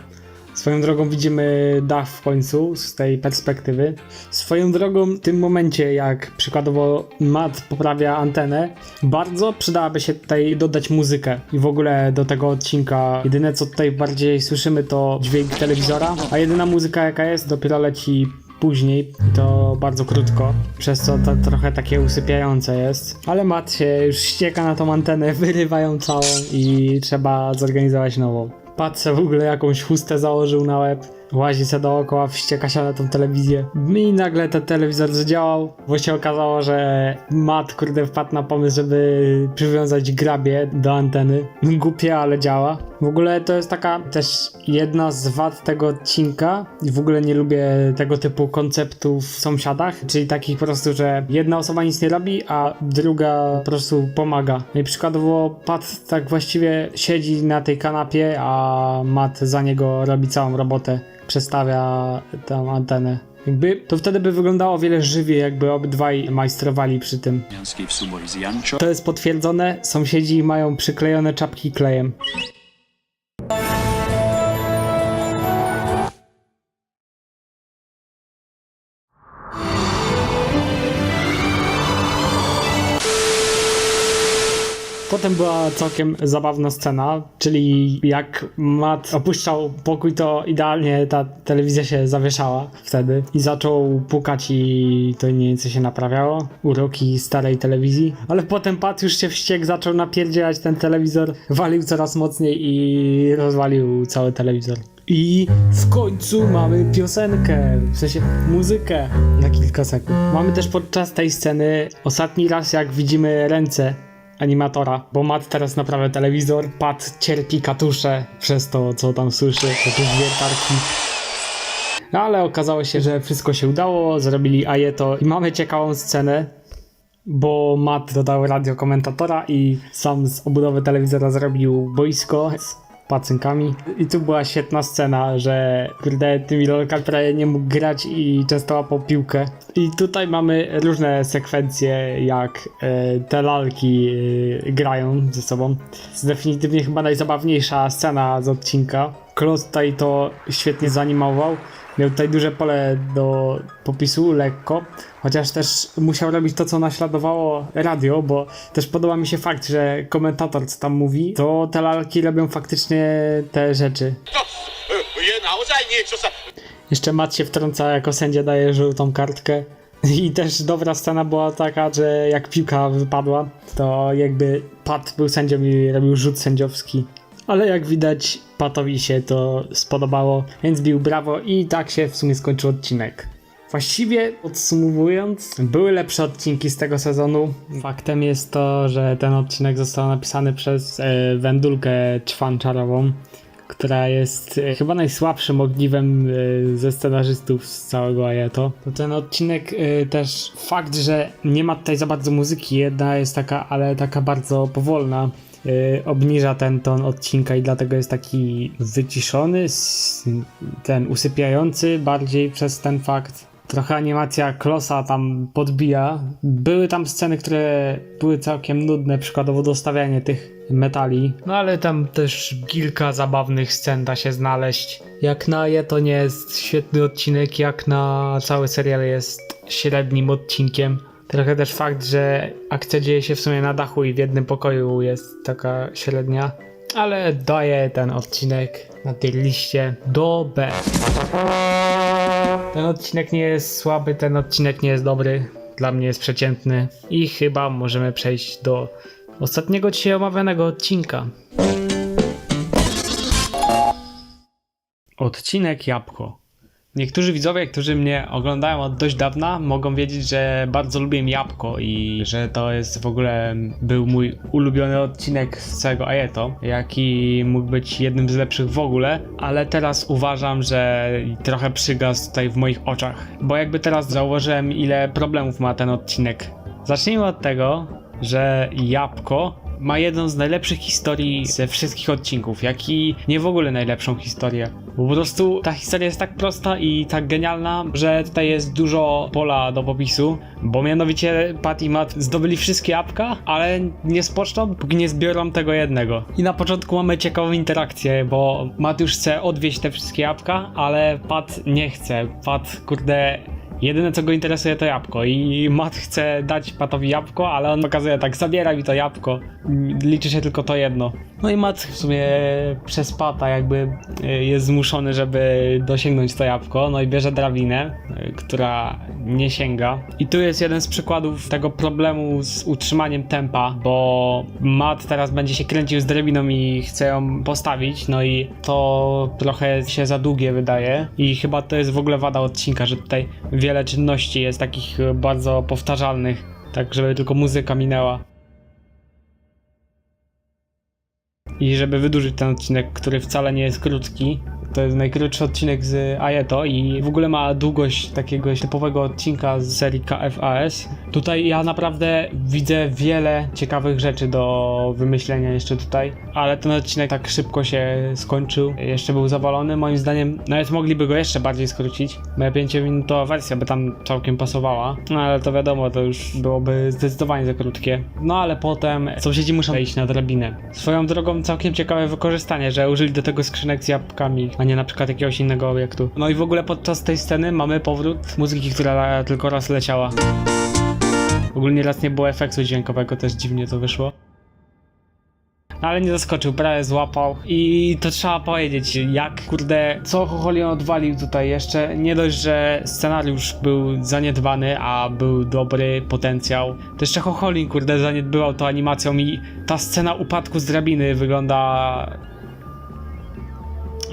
Swoją drogą widzimy dach w końcu z tej perspektywy. Swoją drogą w tym momencie, jak przykładowo Matt poprawia antenę, bardzo przydałaby się tutaj dodać muzykę i w ogóle do tego odcinka. Jedyne co tutaj bardziej słyszymy to dźwięk telewizora, a jedyna muzyka jaka jest dopiero leci później, to bardzo krótko, przez co to trochę takie usypiające jest. Ale Matt się już ścieka na tą antenę, wyrywa ją całą i trzeba zorganizować nową. Patrzę w ogóle jakąś chustę założył na łeb, łazi se dookoła, wścieka się na tą telewizję. I nagle ten telewizor zadziałał, bo się okazało, że Matt kurde wpadł na pomysł, żeby przywiązać grabie do anteny. Głupie, ale działa. W ogóle to jest taka też jedna z wad tego odcinka i w ogóle nie lubię tego typu konceptów w sąsiadach, czyli takich po prostu, że jedna osoba nic nie robi, a druga po prostu pomaga. No i przykładowo Pat tak właściwie siedzi na tej kanapie, a Matt za niego robi całą robotę, przestawia tę antenę. Jakby to wtedy by wyglądało o wiele żywiej, jakby obydwaj majstrowali przy tym. To jest potwierdzone, sąsiedzi mają przyklejone czapki klejem. Potem była całkiem zabawna scena, czyli jak Matt opuszczał pokój, to idealnie ta telewizja się zawieszała wtedy i zaczął pukać i to nic się naprawiało. Uroki starej telewizji. Ale potem Pat już się wściekł, zaczął napierdzielać ten telewizor, walił coraz mocniej i rozwalił cały telewizor. I w końcu mamy piosenkę, w sensie muzykę na kilka sekund. Mamy też podczas tej sceny ostatni raz jak widzimy ręce animatora, bo Matt teraz naprawia telewizor, Pat cierpi katusze przez to, co tam słyszy, jakieś wiertarki. No ale okazało się, że wszystko się udało, zrobili Ajeto i mamy ciekawą scenę, bo Matt dodał radiokomentatora i sam z obudowy telewizora zrobił boisko z pacynkami. I tu była świetna scena, że kurde, tymi lolkami prawie nie mógł grać i często łapał piłkę. I tutaj mamy różne sekwencje, jak te lalki grają ze sobą. To jest definitywnie chyba najzabawniejsza scena z odcinka. Kloss tutaj to świetnie zanimował. Miał tutaj duże pole do popisu, lekko, chociaż też musiał robić to, co naśladowało radio, bo też podoba mi się fakt, że komentator, co tam mówi, to te lalki robią faktycznie te rzeczy. Jeszcze Matt się wtrąca, jako sędzia daje żółtą kartkę. I też dobra scena była taka, że jak piłka wypadła, to jakby Pat był sędzią i robił rzut sędziowski. ale jak widać Patowi się to spodobało, więc bił brawo i tak się w sumie skończył odcinek. Właściwie podsumowując, były lepsze odcinki z tego sezonu. Faktem jest to, że ten odcinek został napisany przez Wendulkę Czwanczarową, która jest chyba najsłabszym ogniwem ze scenarzystów z całego Ajeto. To ten odcinek też fakt, że nie ma tutaj za bardzo muzyki, jedna jest taka, ale taka bardzo powolna, obniża ten ton odcinka i dlatego jest taki wyciszony, ten usypiający bardziej przez ten fakt. Trochę animacja Klossa tam podbija. Były tam sceny, które były całkiem nudne, przykładowo dostawianie tych metali. No ale tam też kilka zabawnych scen da się znaleźć. Jak na je to nie jest świetny odcinek, jak na cały serial jest średnim odcinkiem. Trochę też fakt, że akcja dzieje się w sumie na dachu i w jednym pokoju jest taka średnia. Ale daję ten odcinek na tej liście do B. Ten odcinek nie jest słaby, ten odcinek nie jest dobry, dla mnie jest przeciętny i chyba możemy przejść do ostatniego dzisiaj omawianego odcinka. Odcinek Jabłko. Niektórzy widzowie, którzy mnie oglądają od dość dawna, mogą wiedzieć, że bardzo lubię Jabłko i że to jest w ogóle był mój ulubiony odcinek z całego Ajeto, jaki mógł być jednym z lepszych w ogóle, ale teraz uważam, że trochę przygasł tutaj w moich oczach, bo jakby teraz zauważyłem, ile problemów ma ten odcinek. Zacznijmy od tego, że Jabłko ma jedną z najlepszych historii ze wszystkich odcinków, jak i nie w ogóle najlepszą historię. Bo po prostu ta historia jest tak prosta i tak genialna, że tutaj jest dużo pola do popisu, bo mianowicie Pat i Matt zdobyli wszystkie jabłka, ale nie spoczną, póki nie zbiorą tego jednego. I na początku mamy ciekawą interakcję, bo Matt już chce odwieźć te wszystkie jabłka, ale Pat nie chce. Pat, kurde, jedyne co go interesuje to jabłko i Matt chce dać Patowi jabłko, ale on pokazuje tak, zabiera mi to jabłko, liczy się tylko to jedno. No i Matt w sumie przez Pata jakby jest zmuszony, żeby dosięgnąć to jabłko, no i bierze drabinę, która nie sięga. I tu jest jeden z przykładów tego problemu z utrzymaniem tempa, bo Matt teraz będzie się kręcił z drabiną i chce ją postawić, no i to trochę się za długie wydaje i chyba to jest w ogóle wada odcinka, że tutaj wiele czynności jest takich bardzo powtarzalnych, tak żeby tylko muzyka minęła. I żeby wydłużyć ten odcinek, który wcale nie jest krótki, to jest najkrótszy odcinek z Ajeto i w ogóle ma długość takiego typowego odcinka z serii KFAS. Tutaj ja naprawdę widzę wiele ciekawych rzeczy do wymyślenia jeszcze tutaj, ale ten odcinek tak szybko się skończył, jeszcze był zawalony. Moim zdaniem nawet mogliby go jeszcze bardziej skrócić. Moja 5-minutowa wersja by tam całkiem pasowała, no ale to wiadomo, to już byłoby zdecydowanie za krótkie. No ale potem sąsiedzi muszą wejść na drabinę. Swoją drogą całkiem ciekawe wykorzystanie, że użyli do tego skrzynek z jabłkami, a nie na przykład jakiegoś innego obiektu. No i w ogóle podczas tej sceny mamy powrót muzyki, która tylko raz leciała. Ogólnie raz nie było efektu dźwiękowego, też dziwnie to wyszło. No ale nie zaskoczył, prawie złapał i to trzeba powiedzieć, jak kurde, co Chocholion odwalił tutaj jeszcze. Nie dość, że scenariusz był zaniedbany, a był dobry potencjał, to jeszcze Chocholin kurde zaniedbywał to animacją i ta scena upadku z drabiny wygląda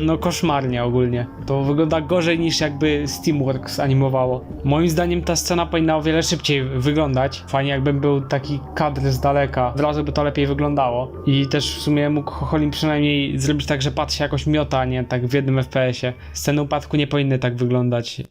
no koszmarnie ogólnie. To wygląda gorzej niż jakby Steamworks animowało. Moim zdaniem ta scena powinna o wiele szybciej wyglądać. Fajnie jakby był taki kadr z daleka. Od razu by to lepiej wyglądało. I też w sumie mógł Chocholin przynajmniej zrobić tak, że Pat się jakoś miota, nie tak w jednym FPS-ie. Sceny upadku nie powinny tak wyglądać.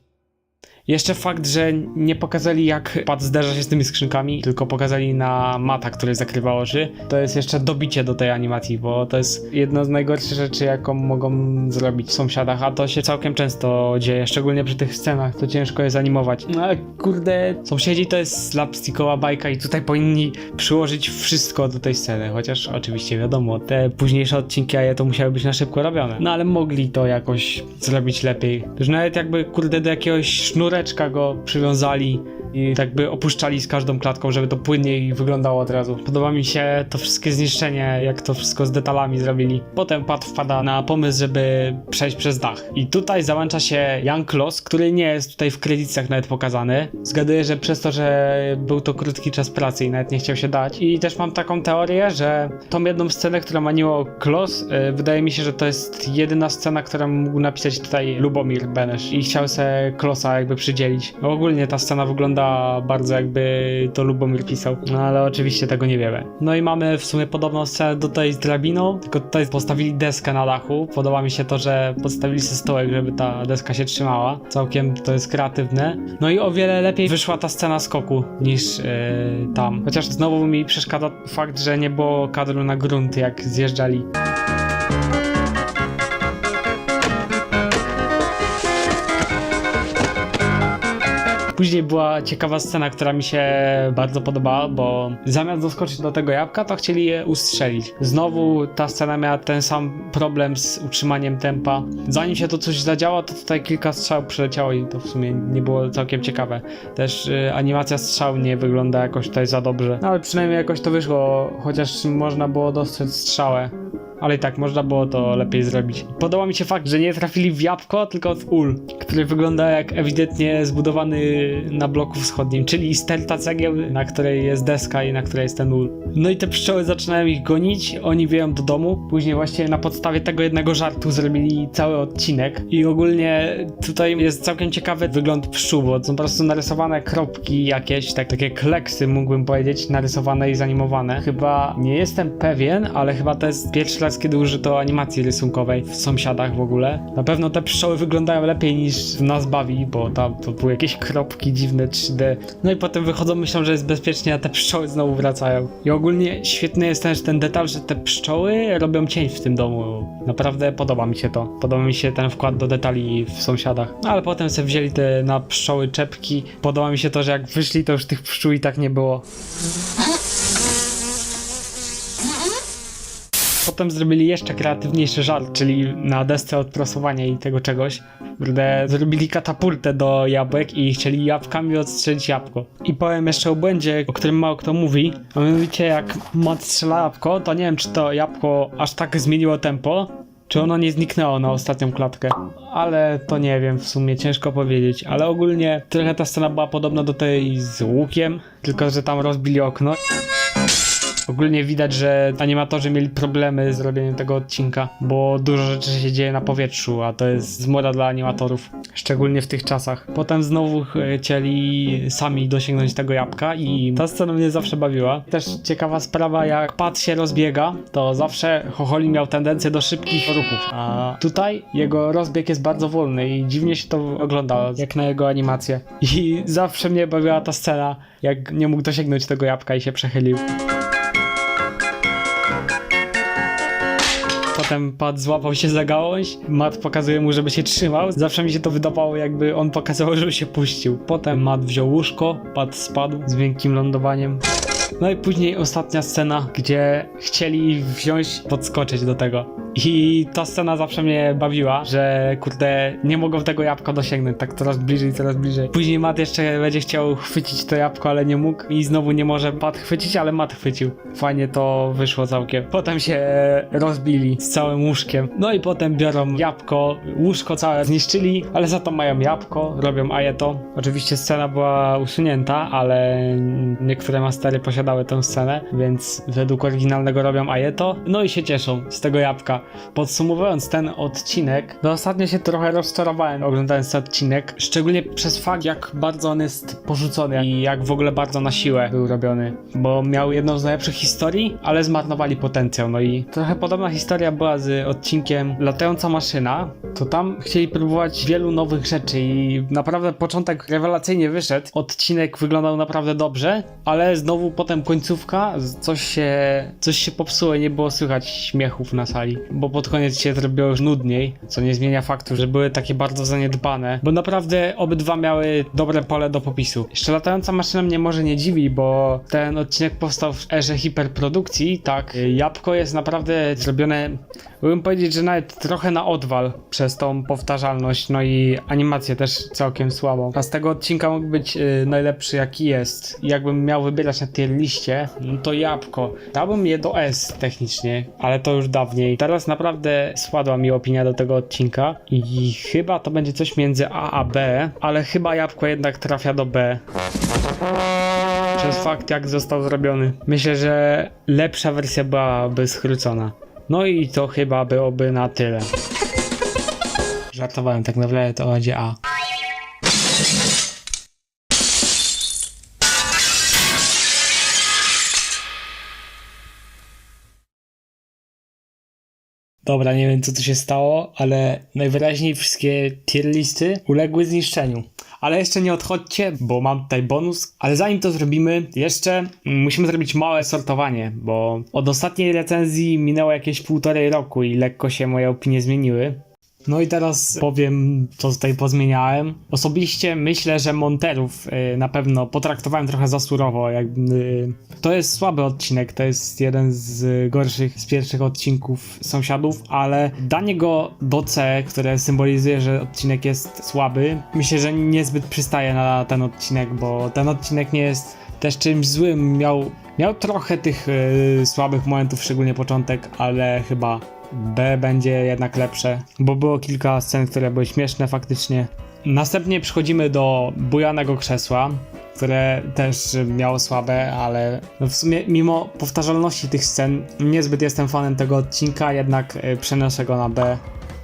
Jeszcze fakt, że nie pokazali jak Pat zderza się z tymi skrzynkami, tylko pokazali na Mata, który zakrywa oczy. To jest jeszcze dobicie do tej animacji, bo to jest jedna z najgorszych rzeczy, jaką mogą zrobić w sąsiadach, a to się całkiem często dzieje, szczególnie przy tych scenach, to ciężko jest animować. No ale kurde, sąsiedzi to jest slapstickowa bajka i tutaj powinni przyłożyć wszystko do tej sceny, chociaż oczywiście wiadomo, te późniejsze odcinki to musiały być na szybko robione. No ale mogli to jakoś zrobić lepiej. Już nawet jakby kurde do jakiegoś sznureczka go przywiązali i tak by opuszczali z każdą klatką, żeby to płynniej wyglądało od razu. Podoba mi się to wszystkie zniszczenie, jak to wszystko z detalami zrobili. Potem Pat wpada na pomysł, żeby przejść przez dach. I tutaj załącza się Young Los, który nie jest tutaj w kredytach nawet pokazany. Zgaduję, że przez to, że był to krótki czas pracy i nawet nie chciał się dać. I też mam taką teorię, że tą jedną scenę, którą maniło Klos, wydaje mi się, że to jest jedyna scena, którą mógł napisać tutaj Lubomir Benesz i chciał se Klosa jakby przydzielić. No, ogólnie ta scena wygląda bardzo jakby to Lubomir pisał, no ale oczywiście tego nie wiemy. No i mamy w sumie podobną scenę do tej z drabiną, tylko tutaj postawili deskę na dachu. Podoba mi się to, że postawili sobie stołek, żeby ta deska się trzymała. Całkiem to jest kreatywne. No i o wiele lepiej wyszła ta scena skoku niż tam. Chociaż znowu mi przeszkadza fakt, że nie było kadru na grunt, jak zjeżdżali. Później była ciekawa scena, która mi się bardzo podobała, bo zamiast doskoczyć do tego jabłka, to chcieli je ustrzelić. Znowu ta scena miała ten sam problem z utrzymaniem tempa. Zanim się to coś zadziało, to tutaj kilka strzał przyleciało i to w sumie nie było całkiem ciekawe. Też animacja strzał nie wygląda jakoś tutaj za dobrze. No, ale przynajmniej jakoś to wyszło, chociaż można było dostrzec strzałę. Ale i tak można było to lepiej zrobić. Podoba mi się fakt, że nie trafili w jabłko, tylko w ul, który wygląda jak ewidentnie zbudowany na bloku wschodnim, czyli sterta cegieł, na której jest deska i na której jest ten ul. No i te pszczoły zaczynają ich gonić, oni wieją do domu. Później właśnie na podstawie tego jednego żartu zrobili cały odcinek i ogólnie tutaj jest całkiem ciekawy wygląd pszczół, bo są po prostu narysowane kropki jakieś, takie kleksy mógłbym powiedzieć, narysowane i zanimowane. Chyba nie jestem pewien, ale chyba to jest pierwszy raz, kiedy użyto animacji rysunkowej w Sąsiadach w ogóle. Na pewno te pszczoły wyglądają lepiej niż w Nas bawi, bo tam to były jakieś kropki dziwne 3D. No i potem wychodzą, myślą, że jest bezpiecznie, a te pszczoły znowu wracają. I ogólnie świetny jest też ten detal, że te pszczoły robią cień w tym domu. Naprawdę podoba mi się to. Podoba mi się ten wkład do detali w Sąsiadach. No ale potem sobie wzięli te na pszczoły czepki. Podoba mi się to, że jak wyszli, to już tych pszczół i tak nie było. Potem zrobili jeszcze kreatywniejszy żart, czyli na desce od prasowania i tego czegoś. Zrobili katapultę do jabłek i chcieli jabłkami odstrzelić jabłko. I powiem jeszcze o błędzie, o którym mało kto mówi. A mianowicie jak Matt strzela jabłko, to nie wiem, czy to jabłko aż tak zmieniło tempo, czy ono nie zniknęło na ostatnią klatkę. Ale to nie wiem, w sumie ciężko powiedzieć. Ale ogólnie trochę ta scena była podobna do tej z łukiem, tylko że tam rozbili okno. Ogólnie widać, że animatorzy mieli problemy z robieniem tego odcinka, bo dużo rzeczy się dzieje na powietrzu, a to jest zmora dla animatorów, szczególnie w tych czasach. Potem znowu chcieli sami dosięgnąć tego jabłka i ta scena mnie zawsze bawiła. Też ciekawa sprawa, jak Pat się rozbiega, to zawsze Chocholi miał tendencję do szybkich ruchów, a tutaj jego rozbieg jest bardzo wolny i dziwnie się to ogląda, jak na jego animację. I zawsze mnie bawiła ta scena, jak nie mógł dosięgnąć tego jabłka i się przechylił. Potem Pat złapał się za gałąź, Matt pokazuje mu, żeby się trzymał. Zawsze mi się to wydawało, jakby on pokazywał, żeby się puścił. Potem Matt wziął łóżko, Pat spadł z miękkim lądowaniem. No i później ostatnia scena, gdzie chcieli wziąć, podskoczyć do tego. I ta scena zawsze mnie bawiła, że kurde, nie mogą tego jabłka dosięgnąć, tak coraz bliżej, coraz bliżej. Później Matt jeszcze będzie chciał chwycić to jabłko, ale nie mógł i znowu nie może Pat chwycić, ale Matt chwycił. Fajnie to wyszło całkiem. Potem się rozbili z całym łóżkiem. No i potem biorą jabłko, łóżko całe zniszczyli, ale za to mają jabłko, robią ajeto. Oczywiście scena była usunięta, ale niektóre mastery posiadały tę scenę, więc według oryginalnego robią ajeto. No i się cieszą z tego jabłka. Podsumowując ten odcinek, to ostatnio się trochę rozczarowałem oglądając ten odcinek, szczególnie przez fakt, jak bardzo on jest porzucony i jak w ogóle bardzo na siłę był robiony, bo miał jedną z najlepszych historii, ale zmarnowali potencjał. No i trochę podobna historia była z odcinkiem Latająca maszyna, to tam chcieli próbować wielu nowych rzeczy i naprawdę początek rewelacyjnie wyszedł, odcinek wyglądał naprawdę dobrze, ale znowu potem końcówka, coś się popsuło i nie było słychać śmiechów na sali. bo pod koniec się zrobiło już nudniej, co nie zmienia faktu, że były takie bardzo zaniedbane, bo naprawdę obydwa miały dobre pole do popisu. Jeszcze latająca maszyna mnie może nie dziwi, bo ten odcinek powstał w erze hiperprodukcji, tak. Jabłko jest naprawdę zrobione, mógłbym powiedzieć, że nawet trochę na odwal przez tą powtarzalność, no i animację też całkiem słabą. A z tego odcinka mógł być najlepszy jaki jest. I jakbym miał wybierać na tier liście, no to jabłko. Dałbym je do S technicznie, ale to już dawniej. Teraz naprawdę spadła mi opinia do tego odcinka i chyba to będzie coś między A a B, ale chyba jabłko jednak trafia do B. Przez fakt jak został zrobiony. Myślę, że lepsza wersja byłaby skrócona. No i to chyba byłoby na tyle. Żartowałem, tak naprawdę to będzie A. Dobra, nie wiem co tu się stało, ale najwyraźniej wszystkie tier listy uległy zniszczeniu. Ale jeszcze nie odchodźcie, bo mam tutaj bonus. Ale zanim to zrobimy, jeszcze musimy zrobić małe sortowanie, bo od ostatniej recenzji minęło jakieś 1,5 roku i lekko się moje opinie zmieniły. No i teraz powiem, co tutaj pozmieniałem. Osobiście myślę, że monterów na pewno potraktowałem trochę za surowo. To jest słaby odcinek, to jest jeden z gorszych, z pierwszych odcinków Sąsiadów, ale danie go do C, które symbolizuje, że odcinek jest słaby, myślę, że niezbyt przystaje na ten odcinek, bo ten odcinek nie jest też czymś złym. Miał trochę tych słabych momentów, szczególnie początek, ale chyba B będzie jednak lepsze, bo było kilka scen, które były śmieszne faktycznie. Następnie przechodzimy do bujanego krzesła, które też miało słabe, ale w sumie mimo powtarzalności tych scen niezbyt jestem fanem tego odcinka, jednak przenoszę go na B.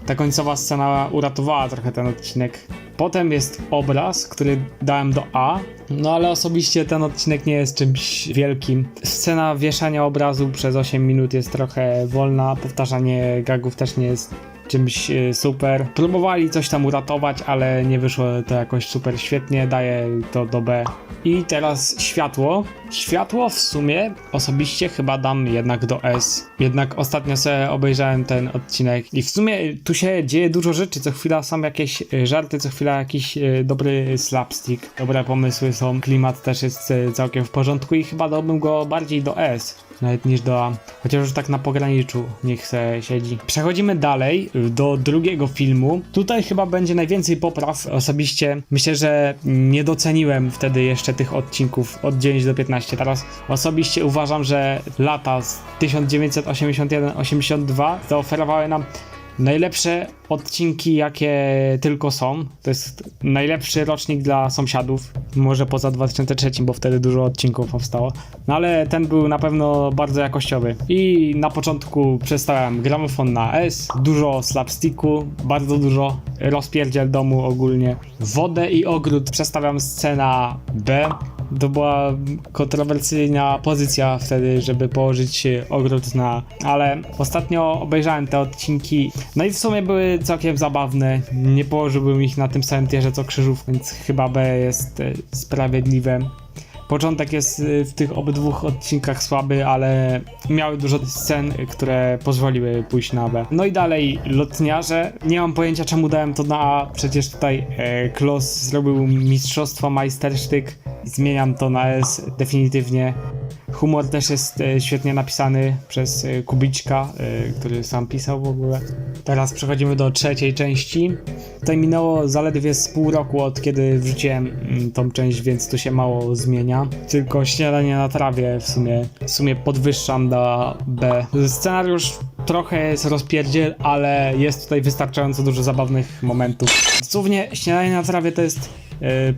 Ta końcowa scena uratowała trochę ten odcinek. Potem jest obraz, który dałem do A, no ale osobiście ten odcinek nie jest czymś wielkim. Scena wieszania obrazu przez 8 minut jest trochę wolna, powtarzanie gagów też nie jest czymś super. Próbowali coś tam uratować, ale nie wyszło to jakoś super świetnie, daję to do B. I teraz światło. Światło w sumie osobiście chyba dam jednak do S. Jednak ostatnio sobie obejrzałem ten odcinek i w sumie tu się dzieje dużo rzeczy, co chwila są jakieś żarty, co chwila jakiś dobry slapstick, dobre pomysły są, klimat też jest całkiem w porządku i chyba dałbym go bardziej do S. Nawet niż do A. Chociaż już tak na pograniczu niech se siedzi. Przechodzimy dalej do drugiego filmu. Tutaj chyba będzie najwięcej popraw. Osobiście myślę, że nie doceniłem wtedy jeszcze tych odcinków od 9 do 15. Teraz osobiście uważam, że lata z 1981-82 zaoferowały nam najlepsze odcinki, jakie tylko są. To jest najlepszy rocznik dla Sąsiadów. Może poza 2003, bo wtedy dużo odcinków powstało. No ale ten był na pewno bardzo jakościowy. I na początku przedstawiałem gramofon na S, dużo slapsticku, bardzo dużo rozpierdziel domu ogólnie. Wodę i ogród przedstawiam scena B. To była kontrowersyjna pozycja wtedy, żeby położyć ogród na... Ale ostatnio obejrzałem te odcinki, no i w sumie były całkiem zabawne. Nie położyłbym ich na tym samym tierze co Krzyżów, więc chyba B jest sprawiedliwe. Początek jest w tych obydwu odcinkach słaby, ale miały dużo scen, które pozwoliły pójść na B. No i dalej lotniarze. Nie mam pojęcia czemu dałem to na A. Przecież tutaj Klos zrobił mistrzostwo, majstersztyk. Zmieniam to na S definitywnie. Humor też jest świetnie napisany przez Kubiczka, który sam pisał w ogóle. Teraz przechodzimy do trzeciej części. Tutaj minęło zaledwie z pół roku od kiedy wrzuciłem tą część, więc tu się mało zmienia. Tylko śniadanie na trawie w sumie podwyższam do B. Scenariusz trochę jest rozpierdziel, ale jest tutaj wystarczająco dużo zabawnych momentów. Dosłownie śniadanie na trawie to jest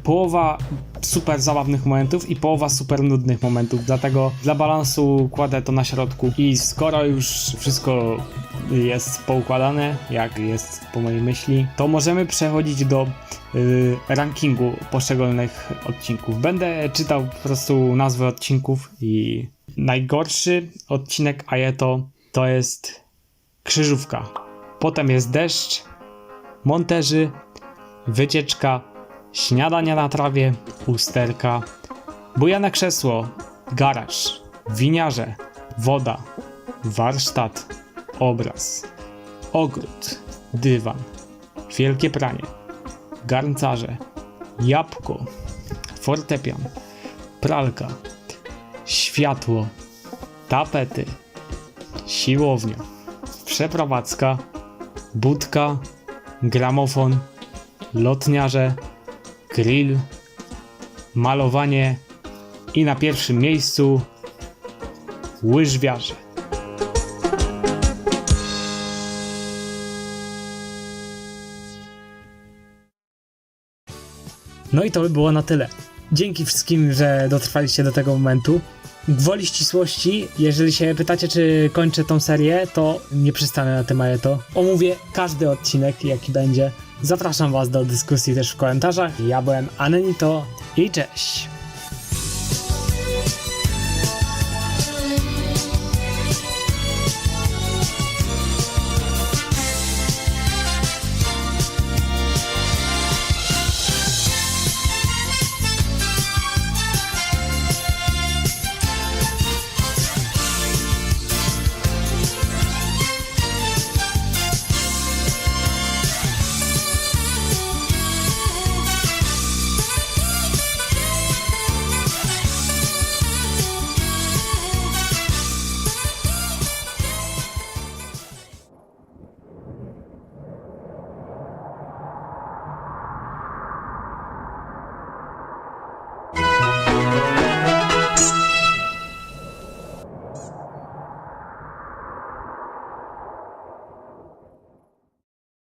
połowa super zabawnych momentów i połowa super nudnych momentów, dlatego dla balansu kładę to na środku. I skoro już wszystko jest poukładane, jak jest po mojej myśli, to możemy przechodzić do rankingu poszczególnych odcinków. Będę czytał po prostu nazwy odcinków i najgorszy odcinek Ajeto to jest Krzyżówka. Potem jest Deszcz, Monterzy, Wycieczka, Śniadania na trawie, Usterka, Bujane krzesło, Garaż, Winiarze, Woda, Warsztat, Obraz, ogród, dywan, wielkie pranie, garncarze, jabłko, fortepian, pralka, światło, tapety, siłownia, przeprowadzka, budka, gramofon, lotniarze, grill, malowanie i na pierwszym miejscu łyżwiarze. No i to by było na tyle. Dzięki wszystkim, że dotrwaliście do tego momentu. Gwoli ścisłości, jeżeli się pytacie, czy kończę tą serię, to nie przystanę na tym Ajeto. Omówię każdy odcinek, jaki będzie. Zapraszam was do dyskusji też w komentarzach. Ja byłem Anenito i cześć!